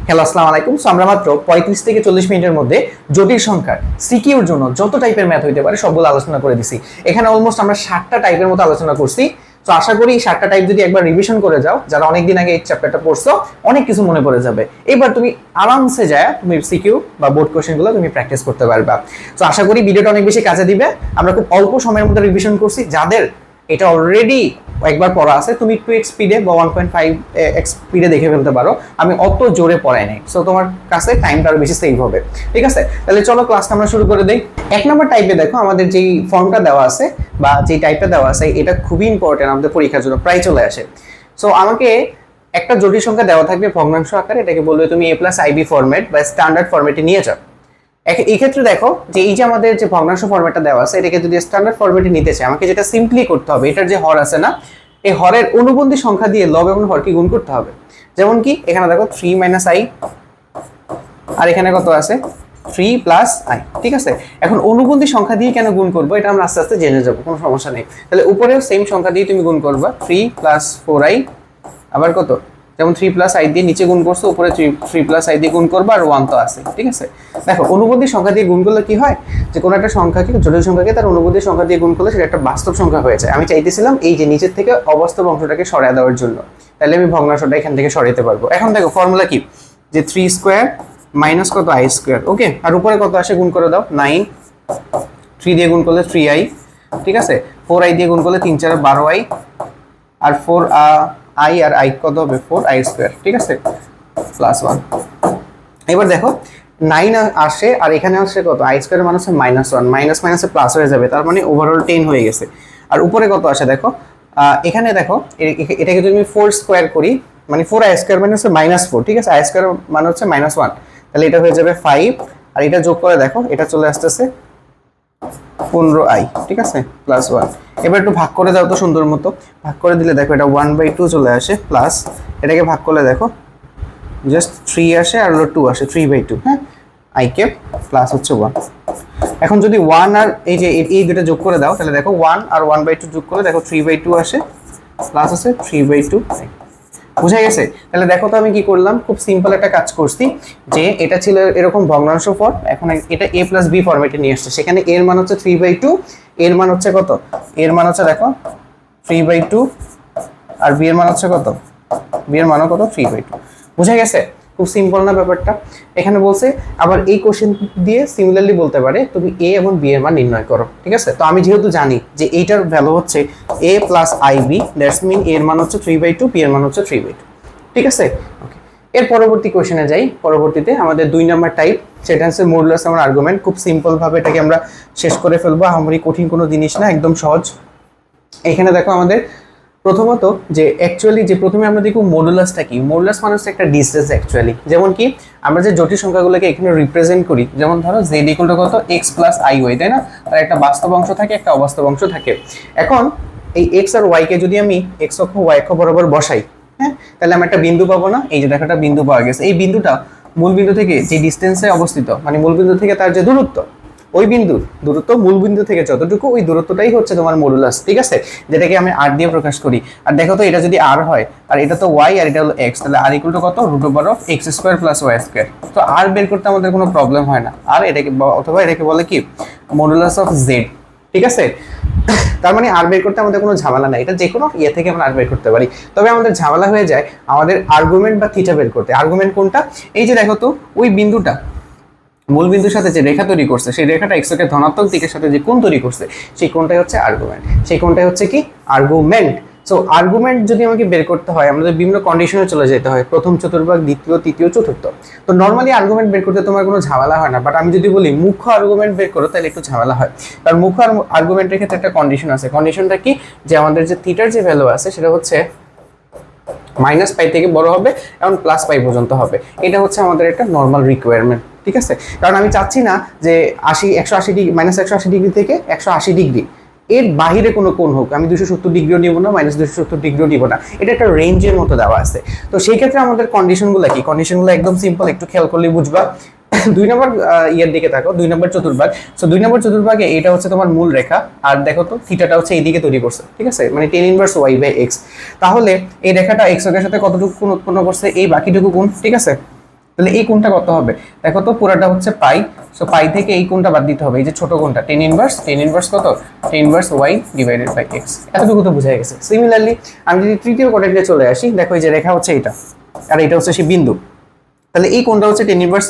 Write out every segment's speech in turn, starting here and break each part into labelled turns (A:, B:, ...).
A: Hello, আসসালামু আলাইকুম। So আমরা মাত্র 35 থেকে 40 মিনিটের মধ্যে জটিল সংখ্যার সিকিউর জন্য যত টাইপের ম্যাথ হইতে পারে সবগুলো আলোচনা করে দিছি। এখানে অলমোস্ট আমরা 60টা টাইপের মতো আলোচনা করছি। তো আশা করি এই 60টা টাইপ যদি একবার রিভিশন করে যাও, যারা অনেকদিন আগে এই চ্যাপ্টারটা পড়ছো, অনেক কিছু মনে পড়ে যাবে। এবার তুমি আরামসে যায় তুমি সিকিউ বা বোর্ড কোশ্চেনগুলো তুমি প্র্যাকটিস করতে পারবা। তো আশা করি ভিডিওটা অনেক বেশি কাজে দিবে। আমরা খুব অল্প সময়ের মধ্যে রিভিশন করছি। যাদের এটা অলরেডি একবার পড়া আছে, তুমি 2x স্পিডে বা 1.5x স্পিডে দেখে ফেলতে পারো। আমি অত জোরে পড়াই নাই, সো তোমার কাছে টাইমটা আরো বেশি সেভ হবে। ঠিক আছে, তাহলে চলো ক্লাসটা আমরা শুরু করে দেই। 1 নম্বর টাইপে দেখো, আমাদের যেই ফর্মটা দেওয়া আছে বা যেই টাইপটা দেওয়া আছে, এটা খুবই ইম্পর্টেন্ট আমাদের পরীক্ষার জন্য, প্রায় চলে আসে। সো আমাকে একটা জটিল সংখ্যা দেওয়া থাকবে ভগ্নাংশ আকারে, এটাকে বলবে তুমি a+ib ফরম্যাট বা স্ট্যান্ডার্ড ফরম্যাটে নিয়ে যাও। এই ক্ষেত্রে দেখো যে এই যে আমাদের যে ভগ্নাংশ ফরম্যাটটা দেওয়া আছে, এটাকে যদি স্ট্যান্ডার্ড ফরম্যাটে নিতে চাই, আমাকে যেটা সিম্পলি করতে হবে, এটার যে হর আছে না, এই হরের অনুবন্ধী সংখ্যা দিয়ে লব এবং হরকে গুণ করতে হবে। যেমন কি এখানে দেখো 3 - i, আর এখানে কত আছে 3 + i। ঠিক আছে, এখন অনুবন্ধী সংখ্যা দিয়ে কেন গুণ করবো এটা আমরা আস্তে আস্তে জেনে যাবো, কোনো সমস্যা নেই। তাহলে উপরেও সেম সংখ্যা দিয়ে তুমি গুণ করবা, 3 + 4i, আবার কত, যেমন 3 + i দিয়ে নিচে গুণ করছো, উপরে 3 + i দিয়ে গুণ করবা, আর 1 তো আছে। ঠিক আছে, দেখো অনুবন্ধী সংখ্যা দিয়ে গুণ করলে কি হয়, যে কোনো একটা সংখ্যাকে, জটিল সংখ্যাকে তার অনুবন্ধী সংখ্যা দিয়ে গুণ করলে সেটা একটা বাস্তব সংখ্যা হয়ে যায়। আমি চাইতেছিলাম এই যে নিচের থেকে অবাস্তব অংশটাকে সরিয়ে দেওয়ার জন্য, তাহলে আমি ভগ্নাংশটা এখান থেকে সরাইতে পারবো। এখন দেখো ফর্মুলা কি, যে 3² - কত i²। ওকে, আর উপরে কত আসে গুণ করে দাও, 9। 3 দিয়ে গুণ করলে 3i। ঠিক আছে, 4i দিয়ে গুণ করলে 3 × 4 = 12i, R 4i R i কত হবে, 4i²। ঠিক আছে, +1। এবার দেখো 9 আসে আর এখানে আসে কত, i² মান হচ্ছে -1, মাইনাস মাইনাসে প্লাস হয়ে যাবে, তার মানে ওভারঅল 10 হয়ে গেছে। আর উপরে কত আসে দেখো, এখানে দেখো এটাকে যদি আমি 4² করি, মানে 4i² মানে হচ্ছে -4। ঠিক আছে, i² মানে হচ্ছে -1, তাহলে এটা হয়ে যাবে 5, আর এটা যোগ করে দেখো এটা চলে আসতেছে 15i। ঠিক আছে, +1। এবার একটু ভাগ করে দাও তো সুন্দর মতো, ভাগ করে দিলে দেখো এটা 1/2 চলে আসে, প্লাস এটাকে ভাগ করলে দেখো জাস্ট 3 আসে আর হলো 2 আসে, 3/2। হ্যাঁ, i³ প্লাস হচ্ছে 1। এখন যদি 1 আর এই যে এই দুটো যোগ করে দাও, তাহলে দেখো 1 আর 1/2 যোগ করে দেখো 3/2 আসে, প্লাস আছে 3/2। বুঝা গেছে? তাহলে দেখো তো আমি কি করলাম, খুব সিম্পল একটা কাজ করছি, যে এটা ছিল এরকম ভগ্নাংশ ফর্ম, এখন এটা a+b ফরম্যাটে নিয়ে আসছে। সেখানে এর মান হচ্ছে 3/2, এর মান হচ্ছে কত, এর মান হচ্ছে দেখো 3/2, আর b এর মান হচ্ছে কত, b এর মানও কত, 3/2। বুঝা গেছে? খুব সিম্পল না ব্যাপারটা? এখানে বলছে আবার এই কোশ্চেন দিয়ে সিমিলারলি বলতে পারে তুমি a এবং b এর মান নির্ণয় করো। ঠিক আছে, তো আমি যেহেতু জানি যে এইটার ভ্যালু হচ্ছে a + ib, দ্যাটস মিন এর মান হচ্ছে 3/2, b এর মান হচ্ছে 3/2। ঠিক আছে, ওকে। এর পরবর্তী কোশ্চেনে যাই। পরবর্তীতে আমাদের 2 নম্বর টাইপ, সেটা হচ্ছে মডুলাস এবং আর্গুমেন্ট। খুব সিম্পল ভাবে এটাকে আমরা শেষ করে ফেলবো, আমারই কঠিন কোনো জিনিস না, একদম সহজ। এখানে দেখো আমাদের প্রথমত যে অ্যাকচুয়ালি যে প্রথমে আমরা দেখব মডুলাসটা কি। মডুলাস মানে হচ্ছে একটা ডিসটেন্স অ্যাকচুয়ালি। যেমন কি আমরা যে জটিল সংখ্যাগুলোকে এখানে রিপ্রেজেন্ট করি, যেমন ধরো z = কত, x + iy, তাই না? তার একটা বাস্তব অংশ থাকে, একটা অবাস্তব অংশ থাকে। এখন এই x আর y কে যদি আমি x অক্ষ y অক্ষ বরাবর বসাই, হ্যাঁ, তাহলে আমি একটা বিন্দু পাবো না? এই যে দেখো একটা বিন্দু পাওয়া গেছে। এই বিন্দুটা মূল বিন্দু থেকে যে ডিসটেন্সে অবস্থিত, মানে মূল বিন্দু থেকে তার যে দূরত্ব, ওই বিন্দুর দূরত্ব মূল বিন্দু থেকে যতটুকু, ওই দূরত্বটাই হচ্ছে তোমার মডুলাস। ঠিক আছে, যেটাকে আমি r দিয়ে প্রকাশ করি। আর দেখো তো এটা যদি r হয়, আর এটা তো y আর এটা হলো x, তাহলে r = কত, √x² + y²। তো r বের করতে আমাদের কোনো প্রবলেম হয় না। আর এটাকে অথবা এটাকে বলে কি, মডুলাস অফ z। ঠিক আছে, তার মানে r বের করতে আমাদের কোনো ঝামেলা নাই, এটা যে কোনো ইয়ে থেকে আমরা r বের করতে পারি। তবে আমাদের ঝামেলা হয়ে যায় আমাদের আর্গুমেন্ট বা থিটা বের করতে। আর্গুমেন্ট কোনটা, এই যে দেখো তো ওই বিন্দুটা মূল বিন্দুর সাথে যে রেখা তৈরি করছে, সেই রেখাটা x অক্ষের ধনাত্মক দিকের সাথে যে কোণ তৈরি করছে, সেই কোণটাই হচ্ছে আর্গুমেন্ট। সেই কোণটাই হচ্ছে কি, আর্গুমেন্ট। সো আর্গুমেন্ট যদি আমাকে বের করতে হয়, আমাদের বিভিন্ন কন্ডিশনে চলে যেতে হয়, প্রথম চতুর্ভাগ, দ্বিতীয়, তৃতীয়, চতুর্থ। তো নর্মালি আর্গুমেন্ট বের করতে তোমার কোনো ঝামেলা হয় না, বাট আমি যদি বলি মুখ্য আর্গুমেন্ট বের করো, তাহলে একটু ঝামেলা হয়। কারণ মুখ্য আর্গুমেন্টের ক্ষেত্রে একটা কন্ডিশন আছে। কন্ডিশনটা কি, যে আমাদের যে থিটার যে ভ্যালু আছে সেটা হচ্ছে -π থেকে বড় হবে এবং +π পর্যন্ত হবে। এটা হচ্ছে আমাদের একটা নর্মাল রিকোয়ারমেন্ট। ঠিক আছে, কারণ আমি চাচ্ছি না যে 180 ডিগ্রি, -180 ডিগ্রি থেকে 180 ডিগ্রি এর বাহিরে কোনো কোণ হোক। আমি 270 ডিগ্রিও নিব না, -270 ডিগ্রিও নিব না। এটা একটা রেঞ্জের মতো দেওয়া আছে। তো সেই ক্ষেত্রে আমাদের কন্ডিশনগুলো কি, কন্ডিশনগুলো একদম সিম্পল, একটু খেয়াল করলে বুঝবা। 2 নম্বর ইয়ের দিকে থাকো, 2 নম্বর চতুর্ভাগ। সো 2 নম্বর চতুর্ভাগে এটা হচ্ছে তোমার মূল রেখা, আর দেখো তো থিটাটা হচ্ছে এইদিকে তৈরি করছে। ঠিক আছে, মানে tan ইনভার্স y/x। তাহলে এই রেখাটা x অক্ষের সাথে কতটুকু কোণ উৎপন্ন করছে, এই বাকিটুকু কোণ। ঠিক আছে, তাহলে এই কোণটা কত হবে? দেখো তো পুরাটা হচ্ছে পাই, সো পাই থেকে এই কোণটা বাদ দিতে হবে, এই যে ছোট কোণটা tan ইনভার্স কত, tan inverse y divided by x। এতটুকু তো বুঝা গেছে। সিমিলারলি আমি যদি তৃতীয় কোয়াড্রেন্টে চলে আসি, দেখো এই যে রেখা হচ্ছে এটা, আর এটা হচ্ছে সেই বিন্দু, তাহলে এই কোণটা হচ্ছে tan inverse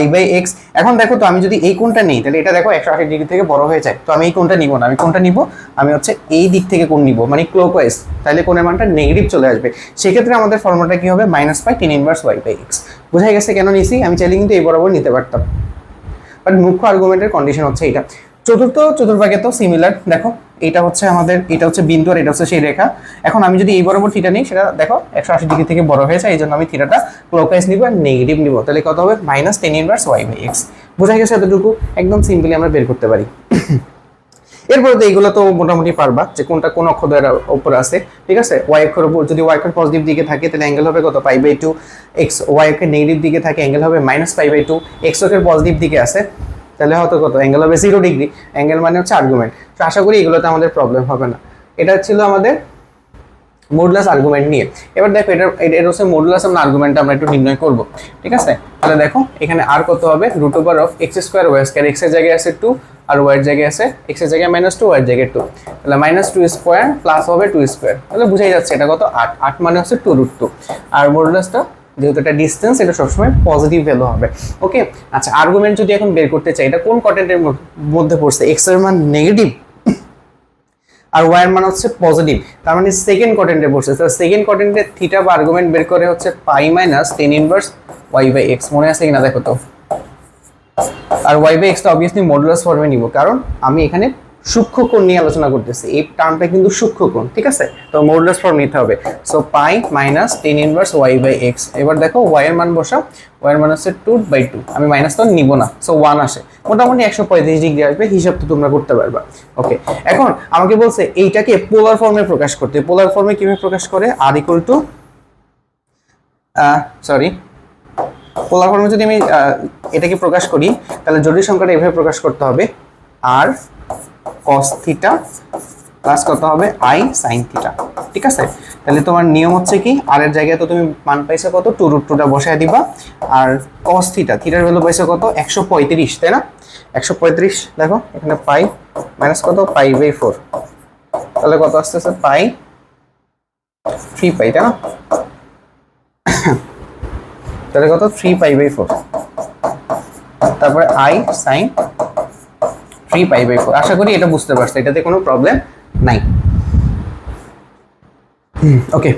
A: y by x। এখন দেখো তো আমি যদি এই কোণটা নেই, তাহলে এটা দেখো 180 ডিগ্রি থেকে বড় হয়ে যায়, তো আমি এই কোণটা নিব না। আমি কোণটা নিব, আমি হচ্ছে এই দিক থেকে কোণ নিব, মানে ক্লকওয়াইজ, তাহলে কোণের মানটা নেগেটিভ চলে আসবে। সেক্ষেত্রে আমাদের ফর্মুলাটা কি হবে? Minus pi tan inverse y by x। বোঝা গেছে কেন নিছি? আমি চাইলে কিন্তু এই বরাবর নিতে পারতাম, বাট মুখ্য আর্গুমেন্টের কন্ডিশন হচ্ছে এটা। চতুর্থ চতুর্ভাগে তো সিমিলার, দেখো এটা হচ্ছে আমাদের, এটা হচ্ছে বিন্দু আর এটা হচ্ছে সেই রেখা। এখন আমি যদি এই বরাবর থিটা নিই, সেটা দেখো 180 ডিগ্রি থেকে বড় হয়ে যায়, এই জন্য আমি থিটাটা ক্লকওয়াইজ নিব আর নেগেটিভ নিব, তাহলে কত হবে? Minus tan inverse y by x। বোঝা গেছে এতটুকু? একদম সিম্পলি আমরা বের করতে পারি। এরপরে তো এইগুলো তো মোটামুটি পারবা যে কোনটা কোন অক্ষরের উপর আছে, ঠিক আছে? y অক্ষরের উপর, যদি y অক্ষর পজিটিভ দিকে থাকে তাহলে অ্যাঙ্গেল হবে কত? Pi by 2। x y অক্ষর নেগেটিভ দিকে থাকে অ্যাঙ্গেল হবে মাইনাস পাই বাই 2। x অক্ষর পজিটিভ দিকে আছে তাহলে হয়তো কত? অ্যাঙ্গেল হবে 0 ডিগ্রি। অ্যাঙ্গেল মানে হচ্ছে আর্গুমেন্ট। তো আশা করি এগুলোতে আমাদের প্রবলেম হবে না। এটা ছিল আমাদের মডুলাস আর্গুমেন্ট নিয়ে। এবার দেখো এটা হচ্ছে মডুলাস এবং আর্গুমেন্ট আমরা একটু নির্ণয় করব, ঠিক আছে? তাহলে দেখো এখানে আর কত হবে? Root over of x square y square. X এর জায়গায় আছে 2 আর ওয়াই এর জায়গায় আছে, এক্স এর জায়গায় -2 ওয়াই এর জায়গায় 2, তাহলে -2 স্কোয়ার প্লাস হবে 2 স্কোয়ার। তাহলে বুঝাই যাচ্ছে এটা কত? 8। 8 মানে হচ্ছে 2√2। আর মডুলাসটা যেহেতু এটা ডিসটেন্স, এটা সবসময় পজিটিভ ভ্যালু হবে। ওকে, আচ্ছা আর্গুমেন্ট যদি এখন বের করতে চাই, এটা কোন কোয়াড্রেন্টের মধ্যে পড়ছে? এক্স এর মান নেগেটিভ আর y এর মান হচ্ছে পজিটিভ, তার মানে সেকেন্ড কোয়াড্রেন্টে পড়ছে। তো সেকেন্ড কোয়াড্রেন্টে থিটা বা আর্গুমেন্ট বের করে হচ্ছে pi minus tan inverse y by x। মনে আছে কিনা দেখো তো। আর y বাই x টা অবভিয়াসলি মডুলাস ফর্মে নিব, কারণ আমি এখানে সূক্ষ্ম কোণ নিয়ে আলোচনা করতেছি। এই টার্মটা কিন্তু সূক্ষ্ম কোণ, ঠিক আছে? তো মডুলাস ফর্ম নিতে হবে। So pi minus tan inverse y by x। এবার দেখো y এর মান বসাও, y এর মান হচ্ছে 2/2। আমি মাইনাস তো নিব না, সো 1 আসে, মোটামুটি 135 ডিগ্রি আসবে। হিসাব তো তোমরা করতে পারবা। ওকে, এখন আমাকে বলছে এইটাকে পোলার ফর্মে প্রকাশ করতে। পোলার ফর্মে কিভাবে প্রকাশ করে? r ইকুয়াল টু পোলার ফর্মে যদি আমি এটাকে প্রকাশ করি, তাহলে জটিল সংখ্যাটা এভাবে প্রকাশ করতে হবে, r cos থিটা প্লাস কত হবে? i sin থিটা, ঠিক আছে? তাহলে তোমার নিয়ম হচ্ছে কি, r এর জায়গায় তো তুমি মান পাইছো কত? 2√2টা বসায় দিবা, আর cos থিটা, থিটার ভ্যালু পাইছো কত? 135, তাই না? 135 দেখো এখানে পাই মাইনাস কত? পাই বাই 4, তাহলে কত আসতেছে? পাই 3 পাই, তাই না? তাহলে কত? 3 পাই বাই 4, তারপরে i sin 3 পাই বাই 4। আশা করি এটা বুঝতে পারছো, এটাতে কোনো প্রবলেম নাই। ওকে,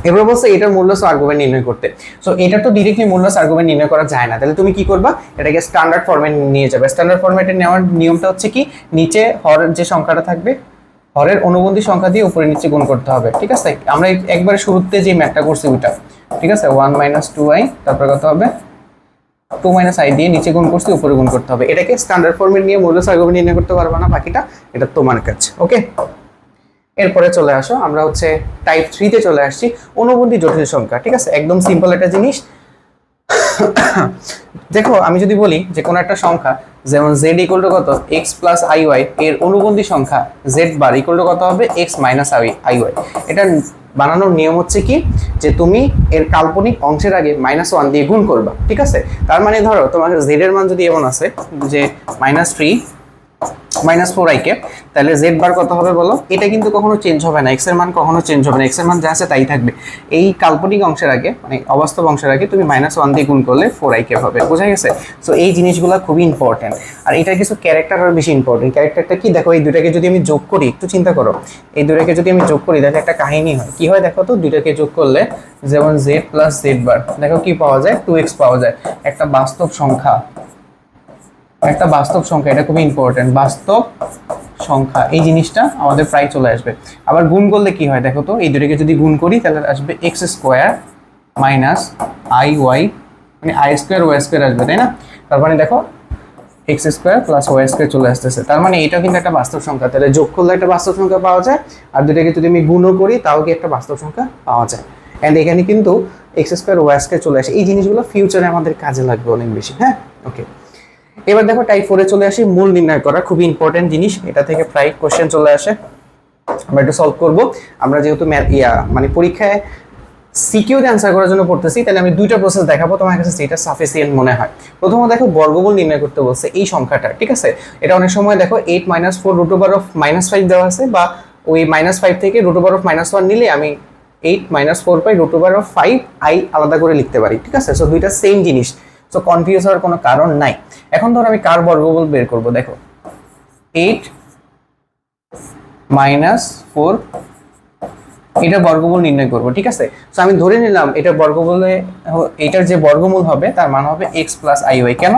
A: এবার বলছে এটার মডুলাস আর্গুমেন্ট নির্ণয় করতে। সো এটা তো ডাইরেক্টলি মডুলাস আর্গুমেন্ট নির্ণয় করা যায় না, তাহলে তুমি কি করবা? এটাকে স্ট্যান্ডার্ড ফর্মে নিয়ে যাবে। স্ট্যান্ডার্ড ফরম্যাটে নেওয়ার নিয়মটা হচ্ছে কি, নিচে হরের যে সংখ্যাটা থাকবে, হরের অনুবন্ধী সংখ্যা দিয়ে উপরে নিচে গুণ করতে হবে, ঠিক আছে? আমরা একবারে শুরুতে যে ম্যাথটা করছি ওইটা, ঠিক আছে? 1 - 2i, তারপরে কত হবে? 2 - i দিয়ে নিচে গুণ করছি, উপরে গুণ করতে হবে। এটাকে স্ট্যান্ডার্ড ফর্মে নিয়ে মডুলাস আর্গুমেন্ট নির্ণয় করতে পারবা না, বাকিটা এটা তোমার কাজ। ওকে, এরপরে চলে আসো, আমরা হচ্ছে টাইপ 3 তে চলে আসছি, অনুবন্ধী জটিল সংখ্যা, ঠিক আছে? একদম সিম্পল একটা জিনিস। দেখো আমি যদি বলি যে কোনো একটা সংখ্যা, যেমন z ইকুয়াল টু কত? x প্লাস iy, এর অনুবন্ধী সংখ্যা z বার ইকুয়াল টু কত হবে? x minus iy। এটা বানানোর নিয়ম হচ্ছে কি, যে তুমি এর কাল্পনিক অংশের আগে -1 দিয়ে গুণ করবা, ঠিক আছে? তার মানে ধরো তোমার z এর মান যদি এমন আছে যে -3 -4i, তাহলে z বার কত হবে বলো? এটা কিন্তু কখনো চেঞ্জ হবে না, x এর মান কখনো চেঞ্জ হবে না, x এর মান যা আছে তাই থাকবে। এই কাল্পনিক অংশের আগে, মানে অবাস্তব অংশের আগে তুমি -1 দিয়ে গুণ করলে 4i হবে। বোঝা গেছে? সো এই জিনিসগুলো খুবই ইম্পর্টেন্ট। আর এটা কিছু ক্যারেক্টার আর বেশি ইম্পর্টেন্ট। ক্যারেক্টারটা কি? দেখো এই দুটাকে যদি আমি যোগ করি, একটু চিন্তা করো, এই দুটাকে যদি আমি যোগ করি তাহলে একটা কাহিনী হয়। কি হয় দেখো তো? দুটাকে যোগ করলে যেমন z প্লাস z বার, দেখো কি পাওয়া যায়? 2x পাওয়া যায়। একটা বাস্তব সংখ্যা, একটা বাস্তব সংখ্যা, এটা খুবই ইম্পর্টেন্ট, বাস্তব সংখ্যা, এই জিনিসটা আমাদের প্রায় চলে আসবে। আবার গুণ করলে কি হয় দেখো তো? এই দুটোকে যদি গুণ করি তাহলে আসবে x স্কোয়ার মাইনাস iy, মানে i স্কোয়ার ওয়াই স্কোয়ার আসবে, তাই না? তার মানে দেখো x square plus y square চলে আসতেছে। তার মানে এটাও কিন্তু একটা বাস্তব সংখ্যা, তাহলে যোগ করলে একটা বাস্তব সংখ্যা পাওয়া যায়, আর দুটোকে যদি আমি গুণও করি তাও কি একটা বাস্তব সংখ্যা পাওয়া যায়। অ্যান্ড এখানে কিন্তু x স্কোয়ার ওয়াই স্কোয়ার চলে আসে। এই জিনিসগুলো ফিউচারে আমাদের কাজে লাগবে অনেক বেশি। হ্যাঁ, ওকে। এবার দেখো টাইপ 4 এ চলে আসি, মূল নির্ণয় করা, খুবই ইম্পর্টেন্ট জিনিস। এটা থেকে প্রায় কোশ্চেন চলে আসে, আমরা একটু সলভ করব। আমরা যেহেতু মানে পরীক্ষায় সিকিউতে অ্যান্সার করার জন্য পড়তেছি, তাহলে আমি দুইটা প্রসেস দেখাবো তোমার কাছে যেটা সাফিসিয়েন্ট মনে হয়। প্রথমত দেখো বর্গমূল নির্ণয় করতে বলছে এই সংখ্যাটা, ঠিক আছে। এটা অনেক সময় দেখো 8 - 4 √(-5) দেওয়া আছে, বা ওই -5 থেকে √(-1) নিলে আমি 8 - 4 পাই √(5) i আলাদা করে লিখতে পারি, ঠিক আছে। সো দুইটা সেম জিনিস, সো কনফিউজ হওয়ার কোনো কারণ নাই। এখন ধর আমি কার বর্গমূল বের করব, দেখো 8 - 4 এটা বর্গমূল নির্ণয় করব, ঠিক আছে। সো আমি ধরে নিলাম এটা বর্গমূলে, এটার যে বর্গমূল হবে তার মান হবে x + iy। কেন?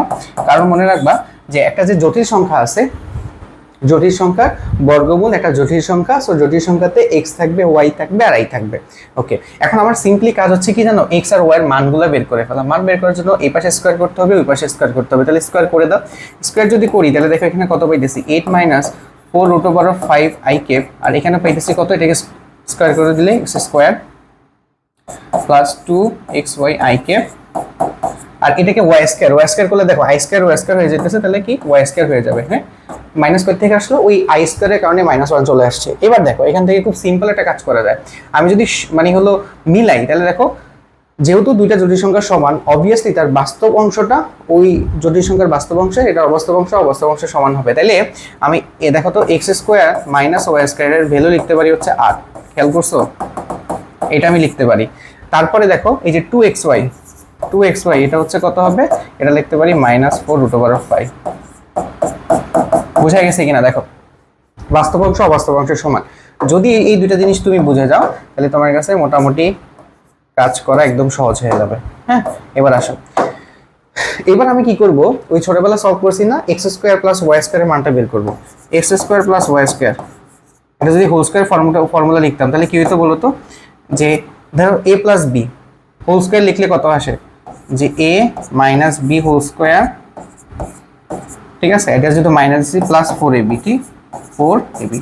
A: কারণ মনে রাখবা যে একটা যে জটিল সংখ্যা আছে, জটিল সংখ্যার বর্গমূল একটা জটিল সংখ্যা, সো জটিল সংখ্যাতে x থাকবে, y থাকবে আর i থাকবে। ওকে, এখন আমার সিম্পলি কাজ হচ্ছে কি জানো, x আর y এর মানগুলো বের করে ফেলা। মান বের করার জন্য এই পাশে স্কয়ার করতে হবে, ওই পাশে স্কয়ার করতে হবে। তাহলে স্কয়ার করে দাও। স্কয়ার যদি করি তাহলে দেখো এখানে কত পাইতেছি, 8 - 4 √(5) i কেপ, আর এখানে পাইতেছি কত, এটাকে স্কয়ার করে দিলে x square plus 2xy i কেপ, আর এটাকে y স্কয়ার করলে দেখো i স্কয়ার y স্কয়ার হয়ে যেতেছে, তাহলে কি y স্কয়ার হয়ে যাবে। হ্যাঁ, মাইনাস কত থেকে আসলো, ওই i স্কয়ারের কারণে -1 চলে আসছে। এবার দেখো এখান থেকে খুব সিম্পল একটা কাজ করা যায়। আমি যদি মানে হলো মিলাই, তাহলে দেখো যেহেতু দুইটা জটিল সংখ্যা সমান, অবভিয়াসলি তার বাস্তব অংশটা ওই জটিল সংখ্যার বাস্তব অংশে, এটা অবাস্তব অংশের সমান হবে। তাইলে আমি দেখো তো x স্কয়ার - y স্কয়ারের ভ্যালু লিখতে পারি হচ্ছে 8। খেয়াল করছো? এটা আমি লিখতে পারি। তারপরে দেখো এই যে 2xy এটা হচ্ছে কত হবে, এটা লিখতে পারি -4 √(5). বোঝা গেছে কিনা দেখো, বাস্তব অংশ অবাস্তব অংশের সমান। যদি এই দুইটা জিনিস তুমি বুঝে যাও তাহলে তোমার কাছে মোটামুটি কাজ করা একদম সহজ হয়ে যাবে। হ্যাঁ, এবার আসো, এবার আমি কি করব, ওই ছোটবেলা সলভ করছি না, x স্কয়ার প্লাস y স্কয়ারের মানটা বের করব। x square plus y square, এটা যদি হোল স্কয়ার ফর্মুলা লিখতাম তাহলে কি হতো বলো তো, যে ধরো a plus b whole square লিখলে কত আসে, যে a minus b whole square, ঠিক আছে। এটা যদি মাইনাস c প্লাস 4ab, ঠিক 4ab।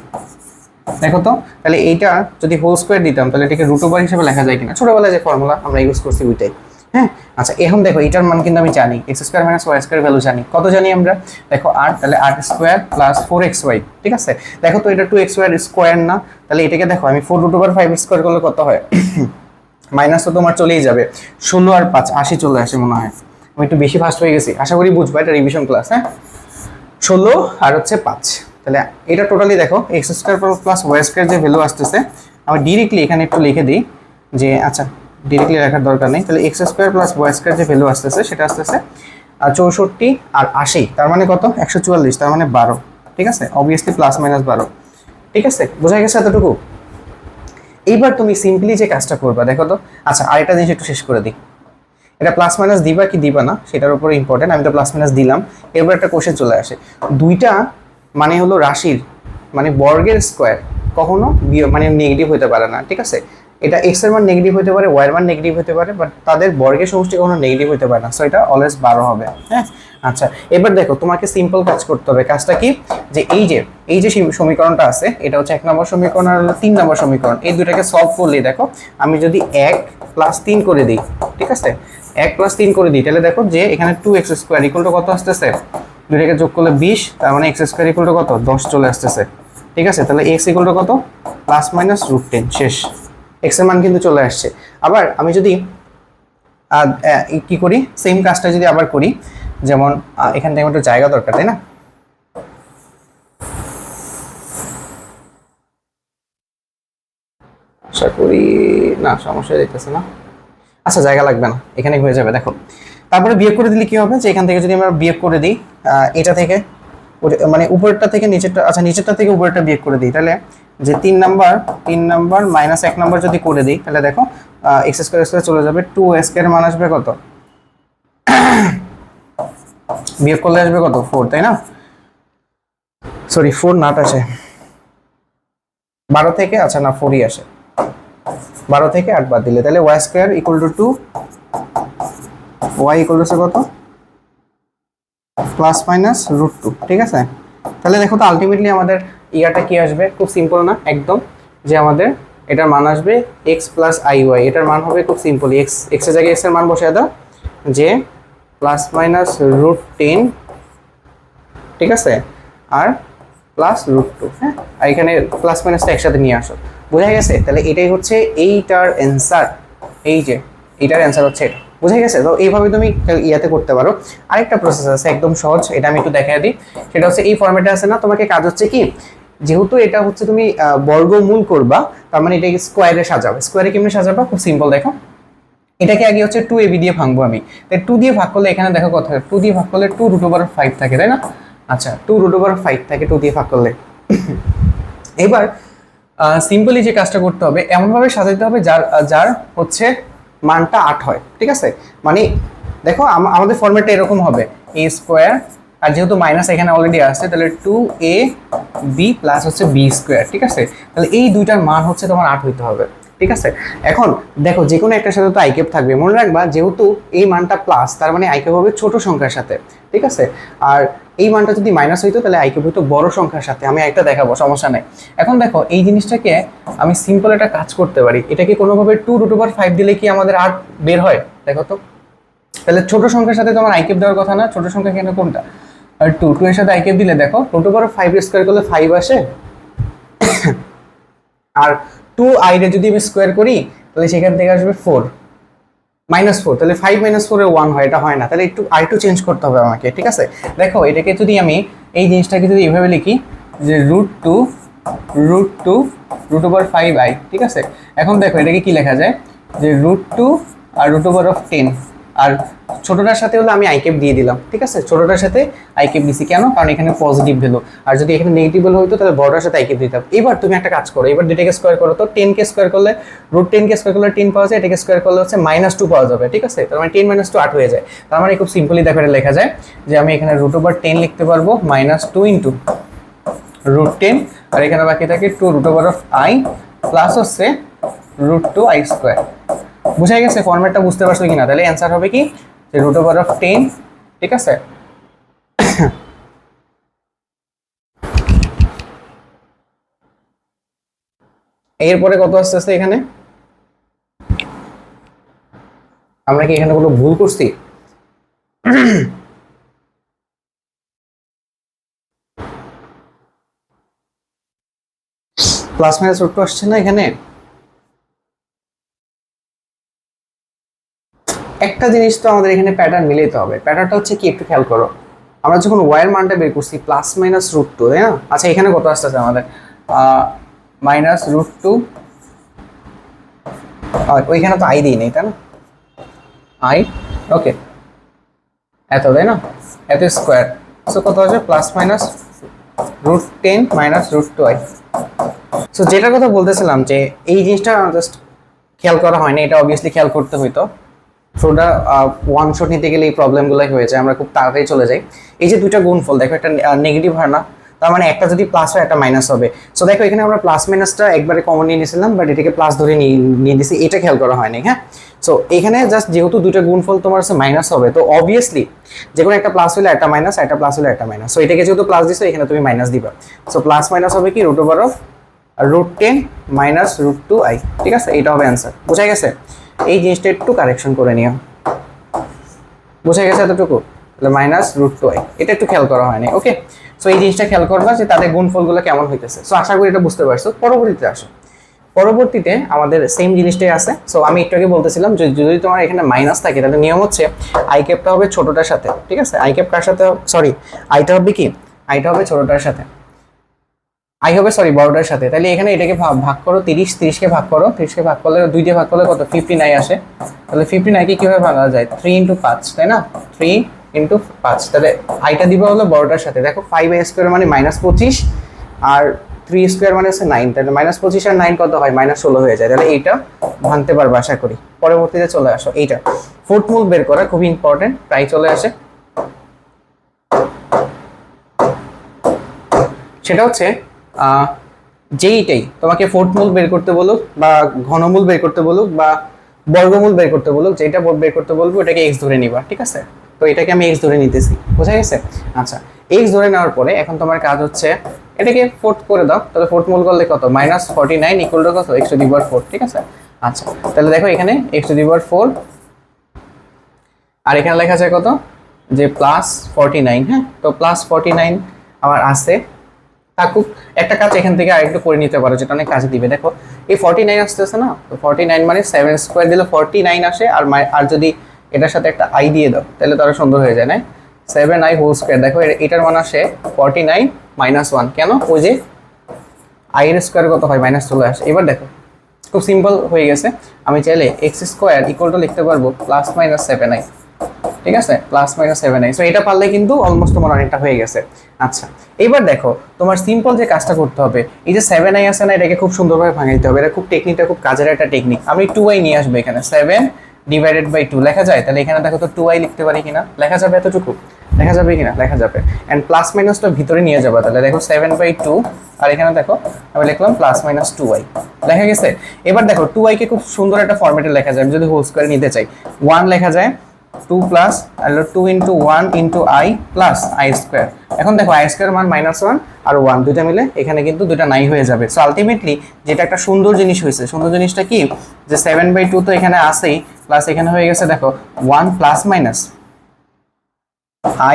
A: দেখো তো, তাহলে এইটা যদি হোল স্কয়ার দিতাম তাহলে এটাকে √ওভার হিসেবে লেখা যায় কিনা, ছোটবেলায় যে ফর্মুলা আমরা ইউজ করছি ওইটাই। হ্যাঁ, আচ্ছা এখন দেখো এটার মান কিন্তু আমি জানি, x square - y square value জানি। কত জানি আমরা, দেখো 8, তাহলে 8 স্কয়ার প্লাস 4xy, ঠিক আছে। দেখো তো এটা 2xy এর স্কয়ার না, তাহলে এটাকে দেখো আমি 4 √5 স্কয়ার করলে কত হয়, মাইনাস তো তোমার চলেই যাবে, 16 আর 5 80 চলে আসে মনে হয়। আমি একটু বেশি ফাস্ট হয়ে গেছি, আশা করি বুঝবা, এটা রিভিশন ক্লাস। হ্যাঁ, 16 আর হচ্ছে 5, তাহলে এটা টোটালি দেখো x square plus y square যে ভ্যালু আসতেছে, আমি ডিরেক্টলি এখানে একটু লিখে দিই যে, আচ্ছা ডিরেক্টলি লেখার দরকার নেই, তাহলে x square plus y square যে ভ্যালু আসতেছে সেটা আসতেছে 64 আর 80, তার মানে কত, 144, তার মানে 12, ঠিক আছে। অবভিয়াসলি প্লাস মাইনাস 12, ঠিক আছে। বোঝা গেছে এতটুকু? এইবার তুমি সিম্পলি যে কাজটা করবা দেখো তো, আচ্ছা আরেকটা জিনিস একটু শেষ করে দিই, এটা প্লাস মাইনাস দিবা কি দিবা না সেটার উপরে ইম্পর্টেন্ট। আমি তো প্লাস মাইনাস দিলাম। এরপর একটা কোশ্চেন চলে আসে, দুইটা মানে হলো রাশির মানে বর্গের স্কয়ার কখনো মানে নেগেটিভ হতে পারে না, ঠিক আছে। এটা x এর মান নেগেটিভ হতে পারে, y এর মান নেগেটিভ হতে পারে, বাট তাদের বর্গের সমষ্টি কখনো নেগেটিভ হতে পারে না, সো এটা অলওয়েজ 12 হবে। হ্যাঁ, আচ্ছা এবার দেখো তোমাকে সিম্পল কাজ করতে হবে। কাজটা কি, যে এই যে সমীকরণটা আছে এটা হচ্ছে 1 নম্বর সমীকরণ আর 3 নম্বর সমীকরণ, এই দুটাকে সলভ করলে দেখো আমি যদি 1 + 3 করে দিই, ঠিক আছে, 1 + 3 করে দিই, তাহলে দেখো যে এখানে 2x স্কয়ার ইকুয়াল টু কত আসতেছে, দুটাকে যোগ করলে 20, তার মানে x স্কয়ার ইকুয়াল টু কত, 10 চলে আসতেছে, ঠিক আছে। তাহলে x ইকুয়াল টু কত, ±√10, শেষ। x এর মান কিন্তু চলে আসছে। আবার আমি যদি কি করি, সেম কাজটা যদি আবার করি, যেমন এখান থেকে একটু জায়গা দরকার, তাই না? আশা করি না সমস্যা যাইতেছে না, আচ্ছা জায়গা লাগবে না, এখানে হয়ে যাবে। দেখো তারপরে বিয়োগ করে দিলে কি হবে, যে এখান থেকে যদি আমরা বিয়োগ করে দিই, এটা থেকে মানে উপরেরটা থেকে নিচেরটা, আচ্ছা নিচেরটা থেকে উপরেরটা বিয়োগ করে দিই, তাহলে যে 3 নাম্বার -1 নাম্বার যদি করে দিই, তাহলে দেখো x স্কয়ার চলে যাবে, 2 স্কয়ার মান আসবে কত, বিয়োগ করলে আসবে কত, 4, তাই না? সরি 4 নাট আসে 12 থেকে, আচ্ছা না 4ই আসে, 12 থেকে 8 বাদ দিলে, তাহলে y square equal to 2, y equal to কত, ±√2, ঠিক আছে। তাহলে দেখো তো আলটিমেটলি আমাদের ইয়াটা কি আসবে, খুব সিম্পল না একদম, যে আমাদের এটার মান আসবে x + iy, এটার মান হবে খুব সিম্পল, x এর জায়গায় x এর মান বসিয়ে দাও, যে ±√10, ঠিক আছে, আর +√2, হ্যাঁ, আর এখানে প্লাস মাইনাসটা একসাথে নিয়ে আসো, বোঝা গেছে? তাহলে এটাই হচ্ছে এইটার অ্যান্সার, এই যে এটার অ্যান্সার হচ্ছে এটা, বুঝে গেছে? তো এইভাবে তুমি ইয়াতে করতে পারো। আরেকটা প্রসেস আছে একদম সহজ, এটা আমি একটু দেখাই দিই। সেটা হচ্ছে এই ফরম্যাটে আছে না, তোমাকে কাজ হচ্ছে কি, যেহেতু এটা হচ্ছে তুমি বর্গমূল করবা, তার মানে এটাকে স্কোয়ারে সাজাবে। স্কোয়ারে কেমনে সাজাবা? খুব সিম্পল, দেখো এটাকে আগে হচ্ছে 2ab দিয়ে ভাঙবো আমি। তাই 2 দিয়ে ভাগ করলে এখানে দেখো কত হয়, 2 দিয়ে ভাগ করলে 2√5 থাকে, তাই না? আচ্ছা 2√5 থাকে 2 দিয়ে ভাগ করলে। এবার সিম্পলি যে কাজটা করতে হবে, এমনভাবে সাজাতে হবে যার যার হচ্ছে মানটা 8 হয়, ঠিক আছে? মানে দেখো আমাদের ফরম্যাটটা এরকম হবে, a স্কোয়ার, আর যেহেতু মাইনাস এখানে অলরেডি আছে, তাহলে 2ab প্লাস হচ্ছে b স্কোয়ার, ঠিক আছে? তাহলে এই দুইটার মান হচ্ছে তোমার 8 হইতে হবে, ঠিক আছে? এখন দেখো যে কোনো একটার সাথে তো আইকেপ থাকবে, মনে রাখবা যেহেতু এই মানটা প্লাস, তার মানে আইকেপ হবে ছোট সংখ্যার সাথে, ঠিক আছে? আর এই মানটা যদি মাইনাস হইতো তাহলে আইকিউব হইতো বড় সংখ্যার সাথে। আমি একটা দেখাবো, সমস্যা নাই। এখন দেখো এই জিনিসটাকে আমি সিম্পল একটা কাজ করতে পারি, এটাকে কোনোভাবে 2√5 দিলে কি আমাদের 8 বের হয়? দেখো তো, তাহলে ছোট সংখ্যার সাথে তোমার আইকিউব দেওয়ার কথা না, ছোট সংখ্যা কেন কোনটা? আর 2 এর সাথে আইকিউব দিলে দেখো 2/5 স্কোয়ার করলে 5 আসে, আর 2i রে যদি আমি স্কোয়ার করি তাহলে সেখান থেকে আসবে 4 -4, তাহলে 5 - 4 এ 1 হয়, এটা হয় না। তাহলে একটু i2 চেঞ্জ করতে হবে আমাকে, ঠিক আছে? দেখো এটাকে যদি আমি এই জিনিসটাকে যদি এভাবে লিখি যে √2 √5i, ঠিক আছে? এখন দেখো এটাকে কি লেখা যায় যে √2 আর √10, আর ছোটটার সাথে হলো আমি আইকেপ দিয়ে দিলাম, ঠিক আছে? ছোটটার সাথে আইকেপ দিছি কেন? কারণ এখানে পজিটিভ ভ্যালু, আর যদি এখানে নেগেটিভ ভ্যালু হতো তাহলে বড়টার সাথে আইকেপ দিতাম। এবার তুমি একটা কাজ করো, এবার দুইটাকে স্কোয়ার করো তো, 10 কে স্কোয়ার করলে √10 কে স্কোয়ার করলে 10 পাওয়া যায়, এটাকে স্কোয়ার করলে হচ্ছে -2 পাওয়া যাবে, ঠিক আছে? তার মানে 10 - 2 8 হয়ে যায়। তার মানে খুব সিম্পলি দেখো এটা লেখা যায় যে আমি এখানে √10 লিখতে পারবো -2 ইন্টু √10, আর এখানে বাকি থাকে 2√i প্লাস হচ্ছে √2i স্কোয়ার। বুঝা গেছে ফরম্যাটটা? বুঝতে পারছো কিনা? তাহলে অ্যান্সার হবে কি যে √10, ঠিক আছে? এরপরে কত আসতেছে এখানে? আমরা কি এখানে কোনো ভুল করছি? প্লাস মাইনাস √2 আসছে না এখানে? একটা জিনিস তো আমাদের এখানে প্যাটার্ন মিলাইতে হবে। প্যাটার্নটা হচ্ছে কি, একটু খেয়াল করো। আমরা যখন ওয়াই এর মানটা বের করছি +-√2, তাই না? আচ্ছা এখানে কত আসতেছে আমাদের? -√2, ওইখানে তো আই দিই নেই, তাই না? আই, ওকে, এত, তাই না? এত স্কোয়ার, সো কত আসবে? +-√10 -√2i। সো যেটার কথা বলতেছিলাম যে এই জিনিসটা জাস্ট খেয়াল করা হয়নি, এটা অবভিয়াসলি খেয়াল করতে হইতো। ফ্লোটা ওয়ান শট নিতে গেলে এই প্রবলেমগুলোই হয়ে যায়, আমরা খুব তাড়াতাড়ি চলে যাই। এই যে দুইটা গুণফল দেখো, একটা নেগেটিভ হয় না, তার মানে একটা যদি প্লাস হয় একটা মাইনাস হবে। সো দেখো এখানে আমরা প্লাস মাইনাসটা একবারে কমন নিয়ে নিয়েছিলাম, বাট এটাকে প্লাস ধরে নিয়ে দিছি, এটা খেয়াল করা হয়নি, হ্যাঁ? সো এখানে জাস্ট যেহেতু দুইটা গুণফল তোমার হচ্ছে মাইনাস হবে, তো অবভিয়াসলি যে কোনো একটা প্লাস হলে একটা মাইনাস, একটা প্লাস হলে একটা মাইনাস। সো এটাকে যেহেতু প্লাস দিছো, এখানে তুমি মাইনাস দিবা। সো প্লাস মাইনাস হবে কি √10 -√2i, ঠিক আছে? এটা হবে অ্যান্সার। বোঝা গেছে? এই জিনিসটা একটু কারেকশন করে নিও। বোঝা গেছে এতটুকু? তাহলে -√2i, এটা একটু খেয়াল করা হয়নি, ওকে? সো এই জিনিসটা খেয়াল করবা যে তাদের গুণফলগুলো কেমন হইতেছে। সো আশা করি এটা বুঝতে পারছো। পরবর্তীতে আসো। পরবর্তীতে আমাদের সেম জিনিসটাই আছে। সো আমি একটু আগে বলতেছিলাম যে যদি তোমার এখানে মাইনাস থাকে তাহলে নিয়ম হচ্ছে আই ক্যাপটা হবে ছোটটার সাথে, ঠিক আছে? আই ক্যাপ কার সাথে? সরি, আইটা হবে কি? আইটা হবে ছোটটার সাথে, আই হবে সরি বড়টার সাথে। তাহলে এখানে এটাকে ভাগ করো 30, 30কে ভাগ করো, 30কে ভাগ করলে 2 দিয়ে ভাগ করলে কত? 59 আসে। তাহলে 59 কে কিভাবে ভাঙা যায়? 3 × 5, তাই না? 3 × 5, তাহলে আইটা দিবা হলো বড়টার সাথে। দেখো 5i স্কোয়ার মানে -25, আর 3 স্কোয়ার মানে হচ্ছে 9, তাহলে -25 আর 9 কত হয়? -16 হয়ে যায়। তাহলে এইটা ভাঙতে পারবো আশা করি। পরবর্তীতে চলে আসো, এইটা ফোর্থ মূল বের করা খুবই ইম্পর্টেন্ট, প্রায় চলে আসে। সেটা হচ্ছে যেইটাই তোমাকে ফোর্থ মূল বের করতে বলুক, বা ঘনমূল বের করতে বলুক, বা বর্গমূল বের করতে বলুক, যেটা বের করতে বলবো ওটাকে এক্স ধরে নিবা, ঠিক আছে? তো এটাকে আমি এক্স ধরে নিতেছি, বোঝা গেছে? আচ্ছা, এক্স ধরে নেওয়ার পরে এখন তোমার কাজ হচ্ছে এটাকে ফোর্থ করে দাও। তাহলে ফোর্থ মূল করলে কত? -49 = কত? x⁴, ঠিক আছে? আচ্ছা, তাহলে দেখো এখানে x⁴, আর এখানে লেখা যায় কত? যে +49, হ্যাঁ? তো +49 আমার আছে, থাকুক, একটা কাজ এখান থেকে আরেকটু করে নিতে পারো, যেটা অনেক কাজে দিবে। দেখো এই 49 আসতেছে না, তো 49 মানে 7 স্কোয়ার দিলে 49 আসে, আর যদি এটার সাথে একটা আই দিয়ে দাও তাহলে তো আরো সুন্দর হয়ে যায় না? 7i হোল স্কোয়ার, দেখো এটার মান আসে 49 মাইনাস 1, কেন? ওই যে আই এর স্কোয়ার কত হয়, মাইনাস চলে আসে। এবার দেখো খুব সিম্পল হয়ে গেছে, আমি চাইলে এক্স স্কোয়ার ইকুয়াল টু লিখতে পারবো প্লাস মাইনাস 7i, ঠিক আছে, প্লাস মাইনাস 7i। সো এটা পারলে কিন্তু অলমোস্ট তোমার অনেকটা হয়ে গেছে। আচ্ছা, এবার দেখো তোমার সিম্পল যে কাজটা করতে হবে, এই যে 7i আছে না, এটাকে খুব সুন্দরভাবে ভাঙাই দিতে হবে। এটা খুব টেকনিকটা খুব কাজের একটা টেকনিক। আমি 2i নিয়ে আসবো এখানে, 7 ডিভাইডেড বাই 2 লেখা যায়, তাহলে এখানে দেখো তো 2i লিখতে পারি কিনা, লেখা যাবে এতটুকু, লেখা যাবে কিনা, লেখা যাবে। অ্যান্ড প্লাস মাইনাসটা ভিতরে নিয়ে যাবো, তাহলে দেখো 7/2, আর এখানে দেখো আমি লিখলাম প্লাস মাইনাস 2i, লেখা গেছে। এবার দেখো 2i কে খুব সুন্দর একটা ফরম্যাটে লেখা যায়। আমি যদি হোল স্কোয়ারে নিতে চাই, 1 লেখা যায় 2 plus 2 into 1 into i plus i square. এখন দেখো i স্কোয়ার মান -1 আর 1 দুইটা মিলে এখানে কিন্তু দুইটা নাই হয়ে যাবে। সো আলটিমেটলি যেটা একটা সুন্দর জিনিস হয়েছে, সুন্দর জিনিসটা কি, যে 7/2 তো এখানে আসেই, প্লাস এখানে হয়ে গেছে দেখো 1 প্লাস মাইনাস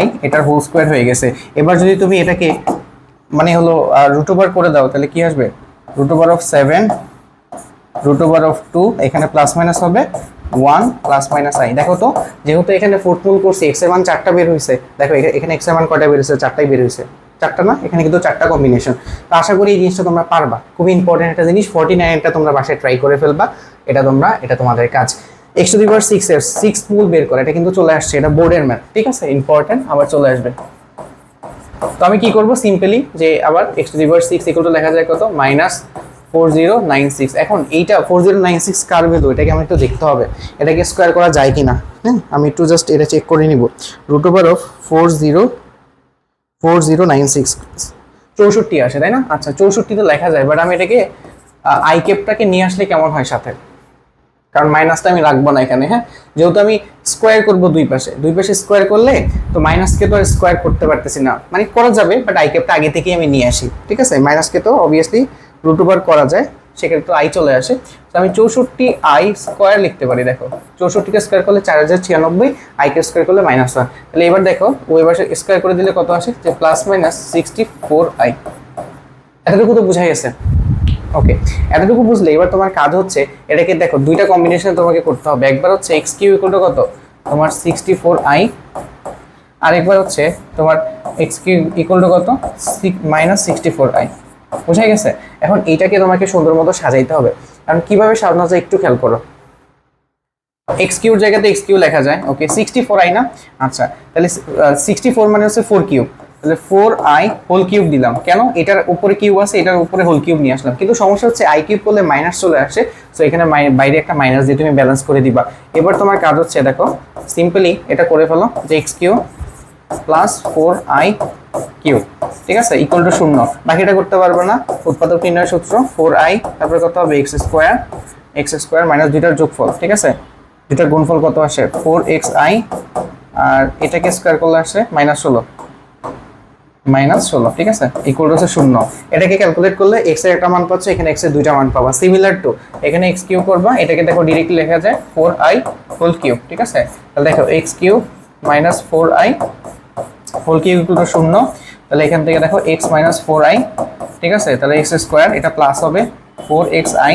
A: i, এটার হোল স্কোয়ার হয়ে গেছে। এবার যদি তুমি এটাকে মানে হলো রুট ওভার করে দাও, তাহলে কি আসবে, root over of 7 root over of 2, এখানে প্লাস মাইনাস হবে 1 প্লাস মাইনাস i। দেখো তো যেহেতু এখানে ফুটমুল করছি, এক্স এর মান 4টা বের হয়েছে, দেখো এখানে এক্স এর মান কয়টা বের হয়েছে, 4টাই বের হয়েছে, 4টা না, এখানে কিন্তু 4টা কম্বিনেশন। তো আশা করি এই জিনিসটা তোমরা পারবা, খুবই ইম্পর্টেন্ট একটা জিনিস। 49টা তোমরা বাসায় ট্রাই করে ফেলবা, এটা তোমাদের কাজ। x টু দি পাওয়ার 6 এর 6 মূল বের করে, এটা কিন্তু চলে আসছে, এটা বোর্ডের ম্যাথ, ঠিক আছে, ইম্পর্টেন্ট, আবার চলে আসবে। তো আমি কি করব, সিম্পলি যে আবার x two the power 6 equal to লেখা যায় কত, -4096। এখন এইটা 4096 কার ভ্যালু, এটাকে আমি একটু দেখতে হবে, এটাকে স্কোয়ার করা যায় কিনা। হ্যাঁ, আমি একটু জাস্ট এটা চেক করে নিব। রুট ওভার অফ 4096 64 আসে, তাই না? আচ্ছা 64 তো লেখা যায়, বাট আমি এটাকে আই ক্যাপটাকে নিয়ে আসলে কেমন হয় সাথে, কারণ মাইনাসটা আমি রাখবো না এখানে। হ্যাঁ, যেহেতু আমি স্কোয়ার করব দুই পাশে স্কোয়ার করলে তো মাইনাসকে তো স্কোয়ার করতে পারতেছি না, মানে করা যাবে, বাট আই ক্যাপটা আগে থেকেই আমি নিয়ে আসি, ঠিক আছে। মাইনাসকে তো অবভিয়াসলি রুট ওভার করা যায়, সেক্ষেত্রে তো আই চলে আসে। তো আমি 64i স্কোয়ার লিখতে পারি। দেখো 64কে স্কোয়ার করলে 4096, আইকে স্কোয়ার করলে -1। তাহলে এবার দেখো ওই পাশে স্কোয়ার করে দিলে কত আসে, যে প্লাস মাইনাস 64i। এতটুকু তো বুঝাই গেছে। ওকে, এতটুকু বুঝলে এবার তোমার কাজ হচ্ছে, এটাকে দেখো দুইটা কম্বিনেশন তোমাকে করতে হবে। একবার হচ্ছে এক্স কিউ ইকুয়াল টু কত, তোমার 64i, আর একবার হচ্ছে তোমার এক্স কিউ ইকুয়াল টু কত, -64i। বুঝা গেছে? এখন এইটাকে তোমাকে সুন্দর মতো সাজাইতে হবে। কারণ কিভাবে সাজানো যায় একটু খেয়াল করো। এক্স কিউর জায়গাতে এক্স কিউ লেখা যায়, ওকে, 64i না? আচ্ছা, তাহলে 64 মানে হচ্ছে 4 কিউব, তাহলে 4i হোল কিউব দিলাম। কেন? এটার উপরে কিউব আছে, এটার উপরে হোল কিউব নিয়ে আসলাম। কিন্তু সমস্যা হচ্ছে আই কিউব করলে মাইনাস চলে আসে, সো এখানে বাইরে একটা মাইনাস দিয়ে তুমি ব্যালেন্স করে দিবা। এবার তোমার কাজ হচ্ছে, দেখো সিম্পলি এটা করে ফেলো, যে x Q plus 4i cube, ঠিক আছে, ইকুয়াল টু 0। বাকিটা করতে পারবে না, উৎপাদক নির্ণয়ের সূত্র 4i, তারপরে কত হবে এক্স স্কোয়ার মাইনাস দুইটার যোগফল, ঠিক আছে, দুইটার গুণফল কত আসে 4xi, আর এটাকে স্কোয়ার করলে আসে -16, ঠিক আছে, ইকুয়াল টু হচ্ছে 0। এটাকে ক্যালকুলেট করলে x এর একটা মান পাচ্ছ, এখানে x এর দুইটা মান পাবা। সিমিলার টু এখানে x কিউব করবা, এটাকে দেখো ডাইরেক্টলি লেখা যায় 4i হোল কিউব, ঠিক আছে। তাহলে দেখো x cube minus 4i whole cube equal to 0। তাহলে এখান থেকে দেখো x মাইনাস 4i, ঠিক আছে, তাহলে x স্কোয়ার, এটা প্লাস হবে 4xi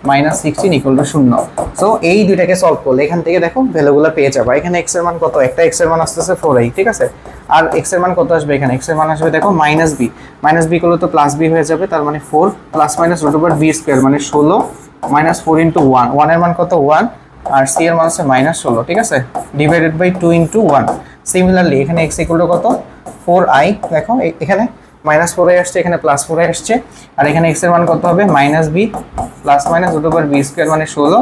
A: minus 16 equal to 0। So এই দুইটাকে সলভ করলে এখান থেকে দেখো ভ্যালুগুলো পেয়ে যাবে। এখানে x এর মান কত, একটা x এর মান আসতেছে 4i, ঠিক আছে, আর x এর মান কত আসবে, এখানে x এর মান আসবে দেখো মাইনাস b করলে তো প্লাস b হয়ে যাবে, তার মানে 4 plus minus root over b square মানে 16 মাইনাস 4 ইন্টু 1 এর মান কত 1, আর c এর মান হচ্ছে -16, ঠিক আছে, ডিভাইডেড বাই 2 ইন্টু 1। সিমিলারলি এখানে x ইকুয়াল টু কত 4i, দেখো এখানে -4i আসছে, এখানে +4i আসছে, আর এখানে x এর মান কত হবে -b plus minus root over b square মানে 16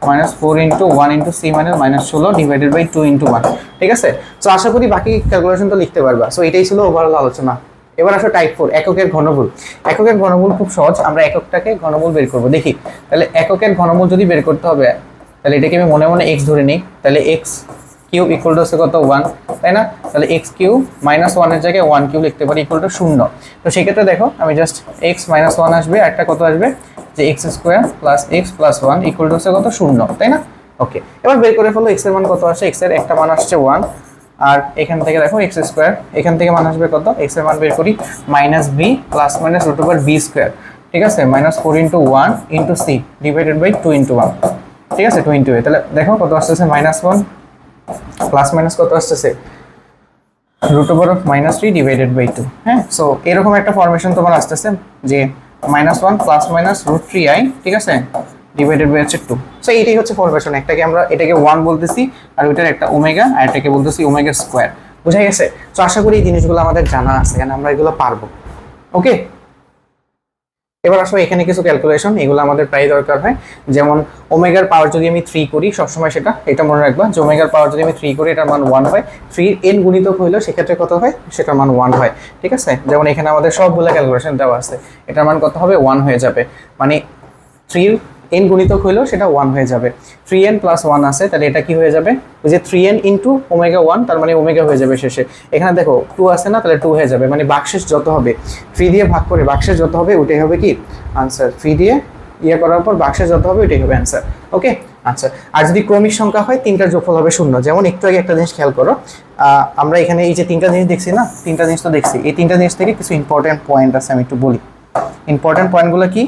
A: মাইনাস 4 ইন্টু 1 ইন্টু c মানে -16 ডিভাইডেড বাই 2 ইন্টু 1, ঠিক আছে। সো আশা করি বাকি ক্যালকুলেশন তো লিখতে পারবা। সো এটাই ছিল ওভারঅল আলোচনা। এবার আসো টাইপ 4, এককের ঘনমূল। এককের ঘনমূল খুব সহজ, আমরা এককটাকে ঘনমূল বের করব। দেখি তাহলে এককের ঘনমূল যদি বের করতে হবে, তাহলে এটাকে আমি মনে মনে x ধরে নিই, তাহলে x কিউব ইকুয়াল টু হচ্ছে কত 1, তাই না? তাহলে x কিউব -1 এর জায়গায় 1 কিউব লিখতে পারি ইকুয়াল টু 0। তো সেক্ষেত্রে দেখো আমি জাস্ট x -1 আসবে, একটা কত আসবে, যে x square plus x plus 1 equal to হচ্ছে কত 0, তাই না? ওকে, এবার বের করে ফেলো x এর মান কত আসে। x এর একটা মান আসছে 1, আর এখান থেকে দেখো এক্স স্কোয়ার, এখান থেকে মান আসবে কত, এক্স এর মান বের করি minus b plus minus root over b square, ঠিক আছে, minus 4 into 1 into c divided by 2 into 1, ঠিক আছে 2 ইন্টু এ। তাহলে দেখো কত আসতেছে মাইনাস 1 প্লাস মাইনাস কত আসতেছে root over of minus 3 divided by 2। হ্যাঁ, সো এরকম একটা ফরমেশন তোমার আসতেছে যে minus 1 plus minus root 3i, ঠিক আছে, ডিভাইডেড বাই হচ্ছে 2। সো এইটাই হচ্ছে ফরমেশন, একটাকে আমরা এটাকে 1 বলতেছি আর ওইটার একটা ওমেগা আর এটাকে বলতেছি ওমেগা স্কোয়ার। বুঝা গেছে? তো আশা করি এই জিনিসগুলো আমাদের জানা আছে, কারণ আমরা এগুলো পারবো। ওকে, এবার আসলে এখানে কিছু ক্যালকুলেশন, এগুলো আমাদের প্রায় দরকার হয়। যেমন ওমেগার পাওয়ার যদি আমি 3 করি, সবসময় এটা মনে রাখবা যে ওমেগার পাওয়ার যদি আমি 3 করি এটার মান 1 হয়, 3 এন গুণিতক হইলো সেক্ষেত্রে কত হয়, সেটার মান 1 হয়, ঠিক আছে। যেমন এখানে আমাদের সবগুলো ক্যালকুলেশন দেওয়া আছে, এটার মান কত হবে 1 হয়ে যাবে, মানে 3 এন গুণিতক হইলো সেটা 1 হয়ে যাবে। 3n প্লাস 1 আছে, তাহলে এটা কি হয়ে যাবে, ওই যে 3n ইন্টু ওমেগা 1, তার মানে ওমেগা হয়ে যাবে শেষে। এখানে দেখো 2 আছে না, তাহলে 2 হয়ে যাবে, মানে বাক্সেস যত হবে 3 দিয়ে ভাগ করে বাক্সেস যত হবে ওইটাই হবে কি আনসার। 3 দিয়ে ইয়ে করার পর বাক্সেস যত হবে ওইটাই হবে অ্যান্সার। ওকে, আচ্ছা। আর যদি ক্রমিক সংখ্যা হয় তিনটার যোগফল হবে 0। যেমন একটু আগে একটা জিনিস খেয়াল করো, আমরা এখানে এই যে তিনটা জিনিস দেখছি না, তিনটা জিনিস তো দেখছি, এই তিনটা জিনিস থেকে কিছু ইম্পর্টেন্ট পয়েন্ট আছে, আমি একটু বলি। ইম্পর্টেন্ট পয়েন্টগুলো কি,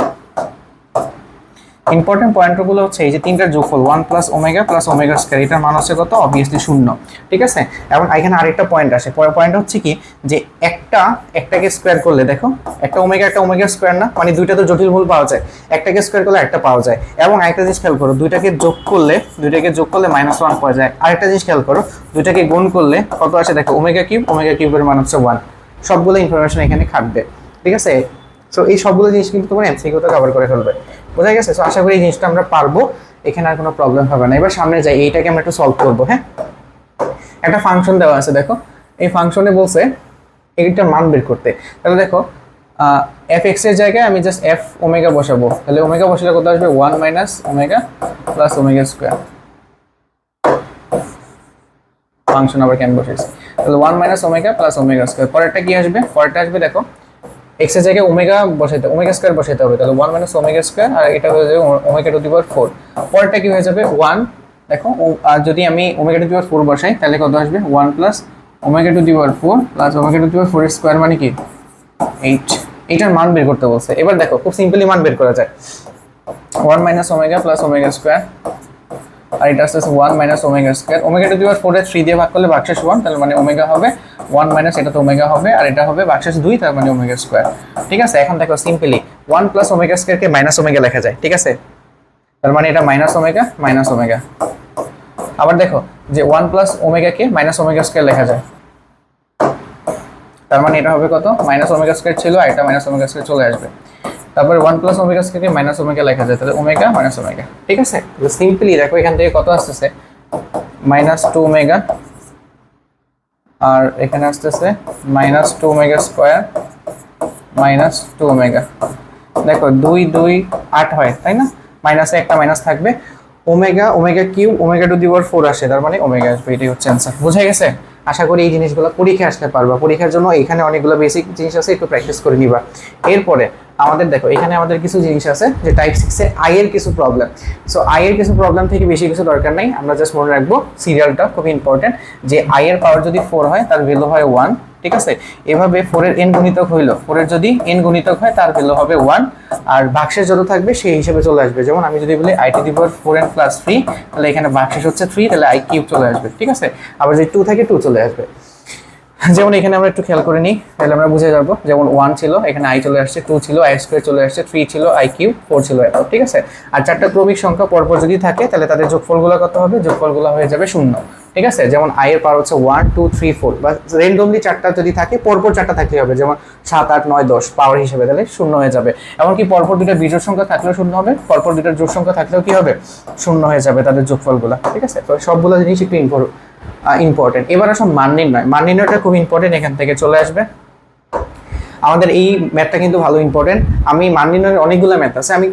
A: ইম্পর্টেন্ট পয়েন্টগুলো হচ্ছে এই যে তিনটার যোগফল 1 plus omega plus omega square, এটার মান হচ্ছে কত, অবভিয়াসলি 0, ঠিক আছে। এবং এখানে আরেকটা পয়েন্ট আসে, পয়েন্ট হচ্ছে কি যে একটাকে স্কোয়ার করলে দেখো একটা ওমেগা স্কোয়ার না, মানে দুইটা তো জটিল মূল পাওয়া যায়, একটাকে স্কোয়ার করলে একটা পাওয়া যায়। এবং আরেকটা জিনিস খেয়াল করো, দুইটাকে যোগ করলে -1 পাওয়া যায়। আরেকটা জিনিস খেয়াল করো, দুইটাকে গুণ করলে কত আসে দেখো, ওমেগা কিউবের মান হচ্ছে 1। সবগুলো ইনফরমেশন এখানে খাটবে, ঠিক আছে। সো এই সবগুলো জিনিস কিন্তু তোমার এমসিকিউতে কভার করে ফেলবে। বোঝা গেছে? সো আশা করি এই জিনিসটা আমরা পারবো, এখানে আর কোনো প্রবলেম হবে না। এবার সামনে যাই, এইটাকে আমরা একটু সলভ করবো। হ্যাঁ, একটা ফাংশন দেওয়া আছে, দেখো এই ফাংশনে বলছে এইটার মান বের করতে। তাহলে দেখো এফ এক্স এর জায়গায় আমি জাস্ট এফ ওমেগা বসাবো, তাহলে ওমেগা বসালে কত আসবে, 1 minus omega plus omega square. Function আবার কেন বসেছি, তাহলে 1 minus omega plus omega square. পরেরটা কি আসবে, পরেরটা আসবে দেখো এক্স এর জায়গায় ওমেগা স্কোয়ার বসাইতে হবে, তাহলে 1 মাইনাস ওমেগা স্কোয়ার, আর এটা হয়ে যাবে ওমেগা টু দি পাওয়ার 4। পরেরটা কি হয়ে যাবে 1, দেখো আর যদি আমি ওমেগা টু দি পাওয়ার 4 বসাই তাহলে কত আসবে, 1 plus omega to the power 4 plus omega to the power 4 এর স্কোয়ার মানে কি 8। এটার মান বের করতে বলছে। এবার দেখো খুব সিম্পলি মান বের করা যায়, 1 minus omega plus omega square, আর এটা আসছে 1 minus omega square. Omega to the power 4 এর 3 দিয়ে ভাগ করলে ভাগশেষ 1, তাহলে মানে ওমেগা হবে 1 মাইনাস এটা তো ওমেগা হবে, আর এটা হবে ভাগশেষ 2, তার মানে ওমেগা স্কোয়ার। ঠিক আছে, এখন দেখো সিম্পলি 1 প্লাস ওমেগা স্কোয়ারকে মাইনাস ওমেগা লেখা যায়, ঠিক আছে, তার মানে এটা মাইনাস ওমেগা। আবার দেখো যে 1 প্লাস ওমেগাকে মাইনাস ওমেগা স্কোয়ার লেখা যায়, তার মানে এটা হবে কত, মাইনাস ওমেগা স্কোয়ার ছিল আর এটা মাইনাস ওমেগা স্কোয়ার চলে আসবে। তারপরে 1 প্লাস ওমেগা স্কোয়ারকে মাইনাস ওমেগা লেখা যায়, তাহলে ওমেগা মাইনাস ওমেগা। ঠিক আছে, সিম্পলি দেখো এখান থেকে কত আসতেছে, মাইনাস 2 ওমেগা, আর এখানে আসতেছে minus 2 omega square minus 2 omega. দেখো 2 2 8 হয়, তাই না, মাইনাসে একটা মাইনাস থাকবে, omega cube omega to the power 4 আসে, তার মানে ওমেগা আসবে। এটাই হচ্ছে অ্যান্সার। বুঝা গেছে? আশা করি এই জিনিসগুলো পরীক্ষায় আসতে পারবা। পরীক্ষার জন্য এখানে অনেকগুলো বেসিক জিনিস আছে, একটু প্র্যাকটিস করে নিবা। এরপরে আমাদের দেখো এখানে আমাদের কিছু জিনিস আছে যে টাইপ 6 এ আই এর কিছু প্রবলেম। সো আই এর কিছু প্রবলেম থেকে বেশি কিছু দরকার নাই, আমরা জাস্ট মনে রাখবো সিরিয়ালটা খুব ইম্পর্টেন্ট, যে আই এর পাওয়ার যদি 4 হয় তার ভ্যালু হয় 1। ঠিক আছে, এভাবে 4 এর n গুণিতক হইলো, 4 এর যদি n গুণিতক হয় তার ভ্যালু হবে 1, আর ভাগশেষ যত থাকবে সেই হিসেবে চলে আসবে। যেমন আমি যদি বলি i two the power 4n plus 3, তাহলে এখানে ভাগশেষ হচ্ছে 3, তাহলে i কিউব চলে আসবে। ঠিক আছে, আবার যদি 2 থাকে 2 চলে আসবে। যেমন এখানে আমরা একটু খেয়াল করে নিই, তাহলে আমরা বুঝে যাবো। যেমন 1 ছিল, এখানে i চলে আসছে, 2 ছিল i স্কয়ার চলে আসছে, 3 ছিল i কিউব, 4 ছিল এত। ঠিক আছে, আর চারটা ক্রমিক সংখ্যা পরপর যদি থাকে তাহলে তাদের যোগফলগুলো কত হবে, যোগফলগুলো হয়ে যাবে 0। ঠিক আছে, যেমন i এর পাওয়ার হচ্ছে 1 2 3 4, বা র্যান্ডমলি চারটা যদি থাকে পরপর চারটা থাকতে হবে, যেমন 7 8 9 10 পাওয়ার হিসেবে, তাহলে 0 হয়ে যাবে। এমনকি পরপর দুটো বিজোড় সংখ্যা থাকলেও 0 হবে, পরপর দুটো জোড় সংখ্যা থাকলেও কি হবে, 0 হয়ে যাবে তাদের যোগফলগুলো। ঠিক আছে, তো সবগুলো জিনিস একটু ইম্পর্টেন্ট। এবার আসুন মান নির্ণয়। মান নির্ণয়টা খুব ইম্পর্টেন্ট, এখান থেকে চলে আসবে আমাদের এই ম্যাথটা কিন্তু ভালো ইম্পর্টেন্ট। আমি মান নির্ণয়ের অনেকগুলো ম্যাথ আছে, আমি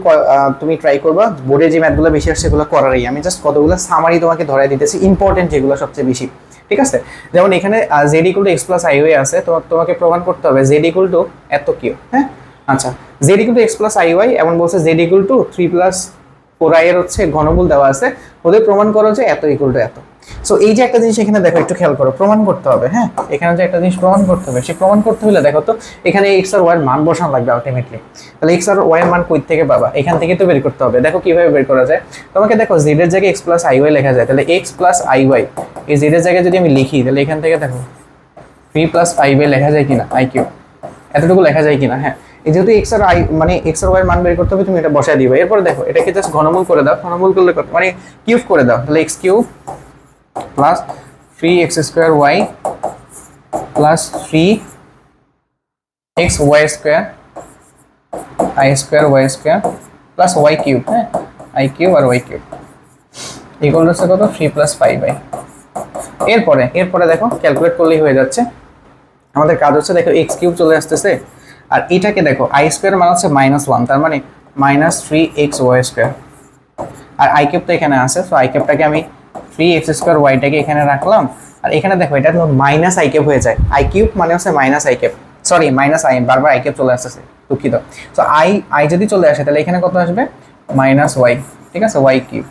A: তুমি ট্রাই করবা বোর্ডে যে ম্যাথগুলো বেশি আসছে সেগুলো করারই। আমি জাস্ট কতগুলো সামারি তোমাকে ধরাই দিতেছি, ইম্পর্টেন্ট যেগুলো সবচেয়ে বেশি। ঠিক আছে, যেমন এখানে z equal to x plus i y আছে, তো তোমাকে প্রমাণ করতে হবে z ইকুয়াল টু এত কিউ। হ্যাঁ, আচ্ছা, z equal to x plus i y, এমন বলছে z equal two 3 plus 4i এর হচ্ছে ঘনমূল দেওয়া আছে, ওদের প্রমাণ করো যে এত ইকুয়াল টু এত। সো এই যে একটা জিনিস এখানে দেখো, একটু খেয়াল করো, প্রমাণ করতে হবে। হ্যাঁ, এখানে যে একটা জিনিস প্রমাণ করতে হবে, সেই প্রমাণ করতে হলে দেখো তো এখানে এক্স আর ওয়াই এর মান বসানো লাগবে আলটিমেটলি। তাহলে এক্স আর ওয়াই এর মান কই থেকে পাবা? এখান থেকে তো বের করতে হবে। দেখো কিভাবে বের করা যায়। তোমাকে দেখো জেড এর জায়গায় এক্স প্লাস আই ওয়াই লেখা যায়, তাহলে এক্স প্লাস আই ওয়াই এই জেড এর জায়গায় যদি আমি লিখি, তাহলে এখান থেকে দেখো 3 প্লাস 5 এ লেখা যায় কিনা, আই কিউ এতটুকু লেখা যায় কিনা। হ্যাঁ, যেহেতু এক্স আর আই মানে এক্স আর ওয়াই এর মান বের করতে হবে, তুমি এটা বসায় দিবে। এরপর দেখো এটাকে জাস্ট ঘনমূল করে দাও, ঘনমূল করলে কত মানে কিউব করে দাও, তাহলে x cube plus 3x square y plus 3x y square i square y square plus y cube. হ্যাঁ, i কিউব আর y কিউব ইকুয়াল হচ্ছে কত 3 প্লাস 5y। এরপরে দেখো ক্যালকুলেট করলেই হয়ে যাচ্ছে। আমাদের কাজ হচ্ছে দেখো x কিউব চলে আসতেছে, আর এটাকে দেখো i স্কয়ার মান হচ্ছে -1, তার মানে -3xy square, R i cube তো এখানে আছে, সো i কিউবটাকে আমি 3x স্কয়ার ওয়াইটাকে এখানে রাখলাম, আর এখানে দেখো এটা মাইনাস আই কিউব হয়ে যায়। আই কিউব মানে হচ্ছে minus I cube, sorry minus I, বারবার আই কিউব চলে আসতেছে, দুঃখিত। সো আই যদি চলে আসে তাহলে এখানে কত আসবে -y, ঠিক আছে, y কিউব।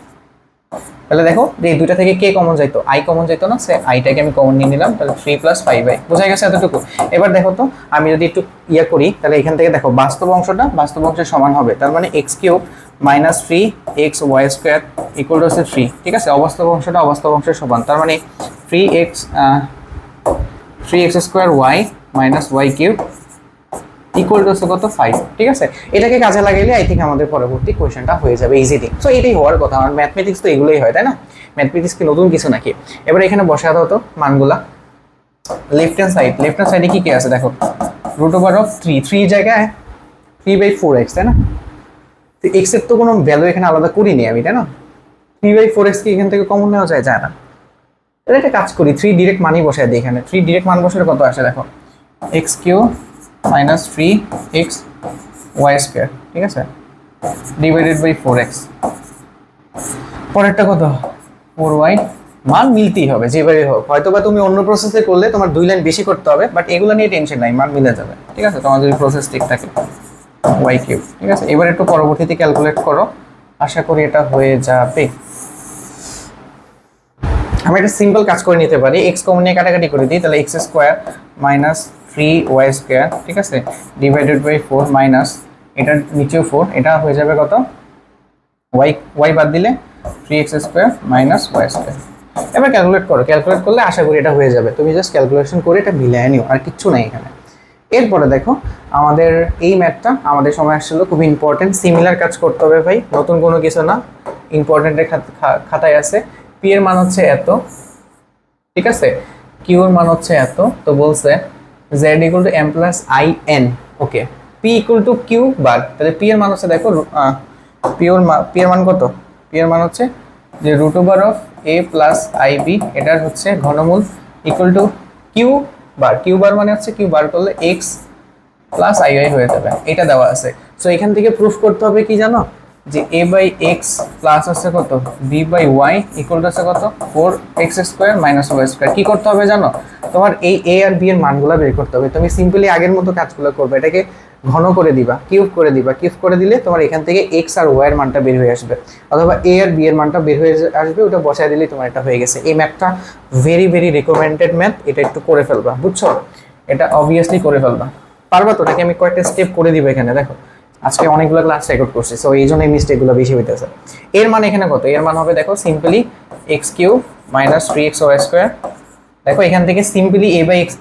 A: তাহলে দেখো যে এই দুইটা থেকে কে কমন যাইতো, আই কমন যাইতো না, সে আইটাকে আমি কমন নিয়ে নিলাম, তাহলে 3 প্লাস 5y বোঝা গেছে এতটুকু। এবার দেখো তো আমি যদি একটু ইয়া করি, তাহলে এখান থেকে দেখো বাস্তব অংশের সমান হবে, তার মানে x cube minus 3xy square equal to 3, ঠিক আছে। অবাস্তব অংশের সমান, তার মানে 3x square y minus y cube equal to কত 5, ঠিক আছে। এটাকে কাজে লাগাইলে আই থিঙ্ক আমাদের পরবর্তী কোয়েশ্চেনটা হয়ে যাবে ইজিলি। সো এটাই হওয়ার কথা, আর ম্যাথমেটিক্স তো এগুলোই হয়, তাই না? ম্যাথমেটিক্স কি নতুন কিছু নাকি? এবার এখানে বসা দাও তো মানগুলা। লেফট হ্যান্ড সাইডে কি কি আছে দেখো, √3 জায়গায় 3/4x, তাই না? তো x এর তো কোনো ভ্যালু এখানে আলাদা করিনি আমি, তাই না? 3/4x কি এখান থেকে কমন নেওয়া যায় না? তাহলে একটা কাজ করি, 3 ডিরেক্ট মানই বসায় দিই এখানে। 3 ডিরেক্ট মান বসালে কত আসে দেখো, x cube minus 3x y square, ঠিক আছে, ডিভাইডেড বাই 4x। পরেরটা কত 4y, মান মিলতেই হবে যেভাবে হোক। হয়তো বা তুমি অন্য প্রসেসে করলে তোমার 2 লাইন বেশি করতে হবে, বাট এগুলো নিয়ে টেনশন নাই, মান মিলে যাবে, ঠিক আছে, তোমার যদি প্রসেস ঠিক থাকে। y কিউব, ঠিক আছে। এবার একটু পরবর্তীতে ক্যালকুলেট করো, আশা করি এটা হয়ে যাবে। আমি একটা সিম্পল কাজ করে নিতে পারি, x কমন নিয়ে কাটাকাটি করে দিই, তাহলে x square minus 3y square, ঠিক আছে, ডিভাইডেড বাই 4 মাইনাস এটার নিচেও 4, এটা হয়ে যাবে কত y বাদ দিলে 3x square minus y square. এবার ক্যালকুলেট করলে আশা করি এটা হয়ে যাবে। তুমি জাস্ট ক্যালকুলেশন করে এটা মিলিয়ে নিও, আর কিচ্ছু নাই এখানে। এরপরে দেখো আমাদের এই ম্যাথটা আমাদের সময় আসছিল খুব ইম্পর্টেন্ট, সিমিলার কাজ করতে হবে ভাই, নতুন কোনো কিছু না, ইম্পর্টেন্টের খাতায় আছে। পি এর মান হচ্ছে এত, ঠিক আছে, কিউ এর মান হচ্ছে এত, তো বলছে z equal to m plus i n, okay, p equal to q bar, তাহলে p এর মান হচ্ছে দেখো p এর মান কত, p এর মান হচ্ছে যে √a প্লাস আইb, এটার হচ্ছে ঘনমূল ইকুয়াল টু কিউ বার মানে হচ্ছে কিউ বার করলে x প্লাস আই ওয়াই হয়ে যাবে, এটা দেওয়া আছে। সো এখান থেকে প্রুফ করতে হবে কি জানো, যে a বাই এক্স প্লাস হচ্ছে কত b by y equal to হচ্ছে কত 4x square minus y square. কি করতে হবে জানো, তোমার এই a আর b এর মানগুলো বের করতে হবে। তুমি সিম্পলি আগের মতো কাজগুলো করবে, এটাকে ঘন করে দিবা, কিউব করে দিলে তোমার এখান থেকে x আর y এর মানটা বের হয়ে আসবে, অথবা a আর b এর মানটা বের হয়ে আসবে, ওটা বসায় দিলেই তোমার এটা হয়ে গেছে। এই ম্যাথটা ভেরি ভেরি রিকমেন্ডেড ম্যাথ, এটা একটু করে ফেলবা, বুঝছো, এটা অবভিয়াসলি করে ফেলবা, পারবা তো? নাকি আমি কয়েকটা স্টেপ করে দিব এখানে, দেখো আজকে অনেকগুলো ক্লাস রেকর্ড করছি, সো এই জন্য এই মিস্টেকগুলো বেশি হইতেছে। এর মান এখানে কত, এর মান হবে দেখো simply x cube minus 3x y square. দেখো এখান থেকে সিম্পলি a বাই এক্স,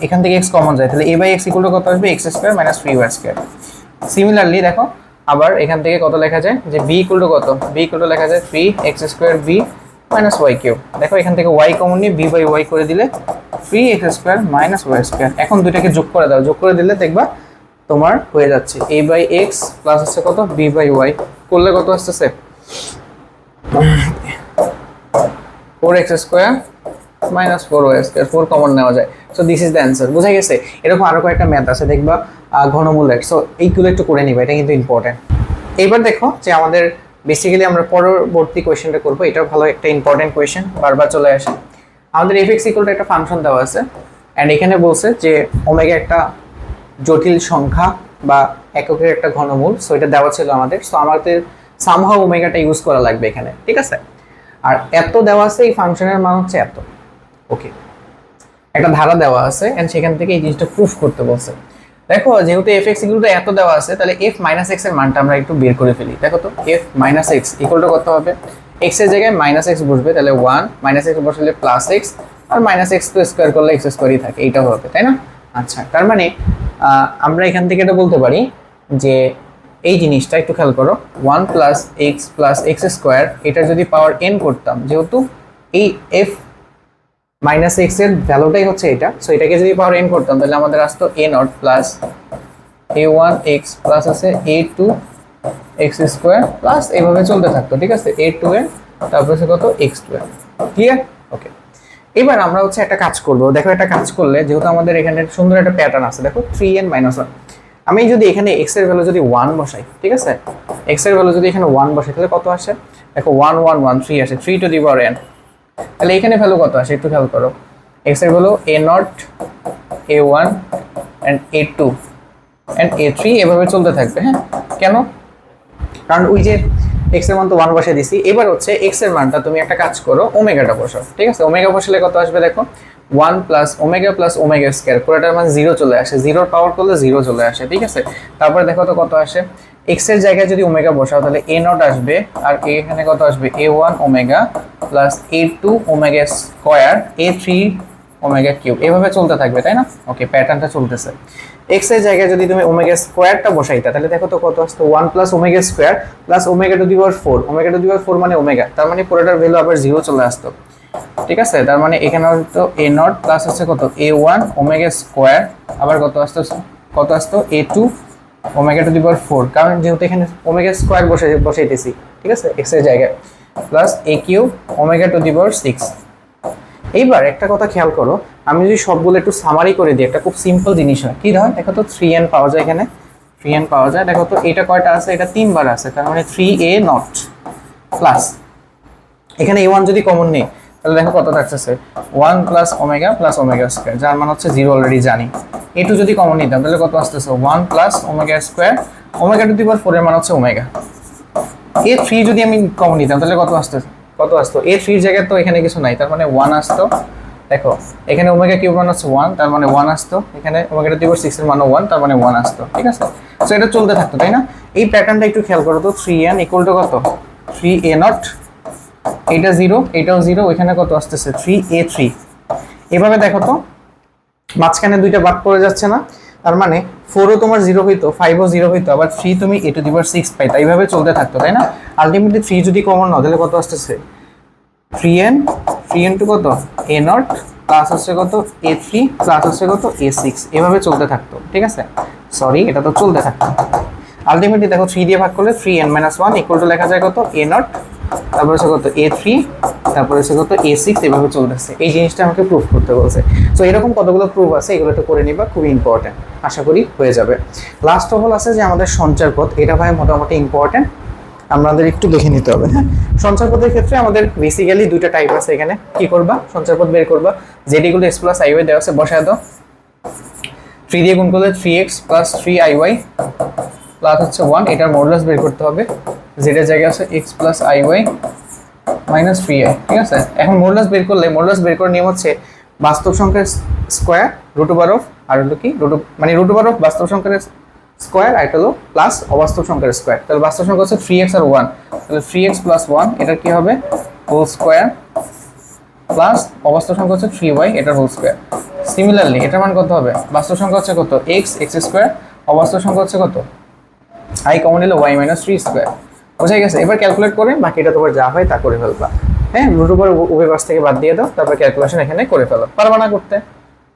A: এখান থেকে x কমন যায়, তাহলে a by x equal to কত আসবে x square minus 3y square. Similarly দেখো আবার এখান থেকে কত লেখা যায়, যে b ইকুয়াল টু কত, b ইকুয়াল টু লেখা যায় 3x square b minus y cube. দেখো এখান থেকে y কমন নিয়ে b বাই y করে দিলে 3x square minus y square. এখন দুইটাকে যোগ করে দাও, যোগ করে দিলে দেখবা তোমার হয়ে যাচ্ছে a বাই এক্স প্লাস হচ্ছে কত b বাই ওয়াই, করলে কত আসতেছে 4x square minus 4y square, 4 common নেওয়া যায়। So this is the answer, বোঝা গেছে? এরকম আরো কয়েকটা ম্যাথ আছে দেখবা ঘনমূলের, সো এইগুলো একটু করে নিবা, এটা কিন্তু ইম্পর্টেন্ট। এইবার দেখো যে আমাদের বেসিক্যালি আমরা পরবর্তী কোয়েশ্চেনটা করবো, এটাও ভালো একটা ইম্পর্টেন্ট কোয়েশ্চেন, বারবার চলে আসে। আমাদের f(x) ইকুয়াল টু একটা ফাংশন দেওয়া আছে, অ্যান্ড এখানে বলছে যে ওমেগা একটা জটিল সংখ্যা বা এককের একটা ঘনমূল, সো এটা দেওয়া ছিল আমাদের। সো আমাদের সামহাউ ওমেগাটা ইউজ করা লাগবে এখানে, ঠিক আছে। আর এত দেওয়া আছে, এই ফাংশনের মান হচ্ছে এত। ওকে, একটা ধারা দেওয়া আছে এন্ড সেখান থেকে এই জিনিসটা প্রুফ করতে বলছে। দেখো যেহেতু এফ এক্স ইকুয়াল টু এত দেওয়া আছে, তাহলে এফ মাইনাস এক্স এর মানটা আমরা একটু বের করে ফেলি। দেখো তো F minus x equal to কত হবে, এক্স এর জায়গায় মাইনাস এক্স বসবে, তাহলে 1 মাইনাস এক্স বসালে প্লাস এক্স, আর মাইনাস এক্স তো স্কোয়ার করলে এক্স স্কোয়ারই থাকে, এইটাও হবে, তাই না? আচ্ছা, তার মানে আমরা এখান থেকে এটা বলতে পারি যে এই জিনিসটা একটু খেয়াল করো, 1 প্লাস এক্স স্কোয়ার, এটা যদি পাওয়ার এন করতাম, যেহেতু এই এফ মাইনাস এক্স এর ভ্যালুটাই হচ্ছে এটা, সো এটাকে যদি পাওয়ার এন করতাম তাহলে আমাদের আসতো a naught plus a one x plus আছে a two x square plus এইভাবে চলতে থাকতো, ঠিক আছে, এ টু এন তারপর হচ্ছে কত এক্স টু এন। ক্লিয়ার? ওকে, এবার আমরা হচ্ছে একটা কাজ করবো। দেখো একটা কাজ করলে, যেহেতু আমাদের এখানে সুন্দর একটা প্যাটার্ন আছে, দেখো 3n - 1, আমি যদি এখানে এক্স এর ভ্যালু যদি 1 বসাই, ঠিক আছে, এক্স এর ভ্যালু যদি এখানে 1 বসাই তাহলে কত আসে, দেখো 1 1 1 3 আসে, 3 টু দি পাওয়ার n। তাহলে এখানে ভ্যালু কত আসে একটু খেয়াল করো, এক্স এর value a nought a one and a two and a three, এভাবে চলতে থাকবে। হ্যাঁ, কেন? কারণ ওই যে এক্স এর মান তো 1 বসে দিছি, এবার হচ্ছে এক্স এর মানটা তুমি একটা কাজ করো, ওমেগাটা বসাও, ঠিক আছে, ওমেগা বসালে কত আসবে দেখো, 1 প্লাস ওমেগা স্কয়ার, পুরোটার মান 0 চলে আসে, 0 পাওয়ার করলে 0 চলে আসে, ঠিক আছে। তারপরে দেখো তো কত আসে, এক্স এর জায়গায় যদি ওমেগা বসাও তাহলে এ নট আসবে, আর এখানে কত আসবে, a one omega plus a two omega square a three omega cube, এভাবে চলতে থাকবে, তাই না? ওকে, প্যাটার্নটা চলতেছে। এক্স এর জায়গায় যদি তুমি ওমেগা স্কয়ারটা বসাইতা তাহলে দেখো তো কত আসতো, 1 plus omega square plus omega to the power 4, omega to the power 4 মানে ওমেগা, তার মানে পুরোটার ভ্যালু আবার 0 চলে আসতো, ঠিক আছে। তার মানে এখানে হতো এ নট প্লাস হচ্ছে কত, এ ওয়ান ওমেগা স্কয়ার, আবার কত আসতো এ two omega to the power 4, কারণ যেহেতু এখানে ওমেগা স্কয়ার বসাইতেছি, ঠিক আছে, এক্স এর জায়গায়, plus a q omega to the power 6। এইবার একটা কথা খেয়াল করো, আমি যদি সবগুলো একটু সামারি করে দিই, একটা খুব সিম্পল জিনিস হয়, কি হয় দেখো তো, 3n পাওয়া যায়, এখানে 3n পাওয়া যায়, দেখো তো এটা কয়টা আছে, এটা 3 বার আছে, তার মানে 3a নট প্লাস এখানে a1 যদি কমন নেই তাহলে দেখো কত থাকতেছে, 1 প্লাস ওমেগা স্কয়ার, যার মান হচ্ছে 0 অলরেডি জানি। a2 যদি কমন নিতাম তাহলে কত আসতেছে, 1 plus omega square, omega to the power 4 এর মান হচ্ছে ওমেগা। a3 যদি আমি কমন নিতাম তাহলে কত আসতো, a3 এর জায়গায় তো এখানে কিছু নাই, তার মানে 1 আসতো, দেখো এখানে ওমেগা কিউব মান হচ্ছে 1, তার মানে 1 আসতো, এখানে ওমেগা টু দি পাওয়ার 6 এর মানও 1, তার মানে 1 আসতো, ঠিক আছে। সো এটা চলতে থাকতো, তাই না? এই প্যাটার্নটা একটু খেয়াল করো তো, 3n ইকুয়াল টু কত, 3a নট, এটা 0 এটাও 0, ওইখানে কত আসতেছে 3a3। এভাবে দেখো তো মাঝখানে দুইটা বাদ পড়ে যাচ্ছে না, তার মানে 4ও তোমার 0 হইতো, 5ও 0 হইতো, আবার 3 তুমি a টু দি পাওয়ার 6 পাইতা, এইভাবে চলতে থাকতো, তাই না? আলটিমেটলি 3 যদি কমন নাও তাহলে কত আসতেছে, 3n টু কত a নট প্লাস হচ্ছে কত a3 প্লাস হচ্ছে কত a6, এভাবে চলতে থাকতো, ঠিক আছে। সরি, এটা তো চলতে থাকতো। আলটিমেটলি দেখো 3 দিয়ে ভাগ করলে 3n - 1 ইকুয়াল টু লেখা যায় কত, a নট, তারপর হচ্ছে কত a3, তারপর হচ্ছে কত a6, এভাবে চলতেছে। এই জিনিসটা আমাকে প্রুফ করতে বলছে। সো এরকম কতগুলো প্রুফ আছে, এগুলো একটু করে নিবা, খুবই ইম্পর্টেন্ট, আশা করি হয়ে যাবে। লাস্ট অফ অল আছে যে আমাদের সঞ্চার পথ, এটা ভাই মোটামুটি ইম্পর্টেন্ট, আমাদের একটু দেখে নিতে হবে। হ্যাঁ, সঞ্চার পথের ক্ষেত্রে আমাদের বেসিক্যালি দুইটা টাইপ আছে। এখানে কি করবা, সঞ্চার পথ বের করবা, Z equal to x plus iy দেওয়া আছে, বসায় দাও, 3 দিয়ে গুণ করলে 3x প্লাস 3iy প্লাস হচ্ছে 1, এটার মডুলাস বের করতে হবে, z এর জায়গায় আছে x plus iy minus 3i, ঠিক আছে। এখন মডুলাস বের করার নিয়ম হচ্ছে বাস্তব সংখ্যার স্কয়ার রুট ওভার অফ, আর হলো কি রুট ওভার অফ বাস্তব সংখ্যার স্কয়ার, আর এটা হলো প্লাস অবাস্তব সংখ্যার স্কয়ার। তাহলে বাস্তব সংখ্যা হচ্ছে 3x আর 1, তাহলে 3x প্লাস 1 এটা কি হবে, হোল স্কয়ার, প্লাস অবাস্তব সংখ্যা হচ্ছে 3y, এটার হোল স্কয়ার। সিমিলারলি এটার মান কত হবে, বাস্তব সংখ্যা হচ্ছে কত x স্কয়ার, অবাস্তব সংখ্যা হচ্ছে কত i কমন নিলে y মাইনাস 3 স্কয়ার। বুঝা গেছে? এবার ক্যালকুলেট করে বাকিটা তোমার যা হয় তা করে ফেলবা। হ্যাঁ, রুট ওভার উভয় পাশ থেকে বাদ দিয়ে দাও, তারপর ক্যালকুলেশন এখানে করে ফেলো, পারবা না করতে,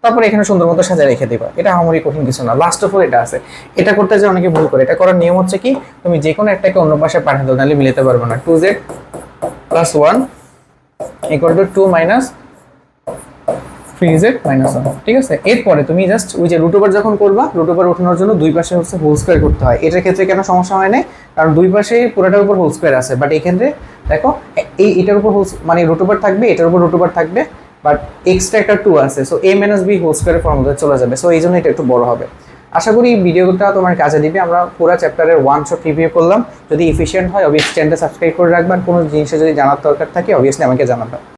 A: তারপর এখানে সুন্দর মতো সাজিয়ে রেখে দিবা। এটা আমারই কঠিন কিছু না। লাস্ট অফ অল এটা আছে, এটা করতে যে অনেকে ভুল করে। এটা করার নিয়ম হচ্ছে কি, তুমি যে কোনো একটাকে অন্য পাশে পাঠিয়ে দাও, নাহলে মিলাতে পারবে না। 2z plus 1 equal to 2 minus 3z minus 1, ঠিক আছে। এরপরে তুমি জাস্ট ওই যে রুট ওভার যখন করবা, রুট ওভার ওঠানোর জন্য দুই পাশে হচ্ছে হোল স্কয়ার করতে হয়। এটার ক্ষেত্রে কেন সমস্যা হয় না, কারণ দুই পাশে পুরোটার উপর হোল স্কয়ার আছে, বাট এই ক্ষেত্রে দেখো এটার উপর মানে রুট ওভার থাকবে, এটার উপর রুট ওভার থাকবে, বাট এক্সট্রা একটা 2 আছে, so a minus b whole স্কয়ারের ফর্মুলাতে চলে যাবে, সো এই জন্য এটা একটু বড় হবে। আশা করি ভিডিওটা তোমার কাজে দিবে। আমরা পুরো চ্যাপ্টারের ওয়ান শট রিভিউ করলাম। যদি এফিশিয়েন্ট হয় অবভিয়াসলি চ্যানেলটা সাবস্ক্রাইব করে রাখবেন। কোনো জিনিসে যদি জানার দরকার থাকে অবভিয়াসলি আমাকে জানাবেন।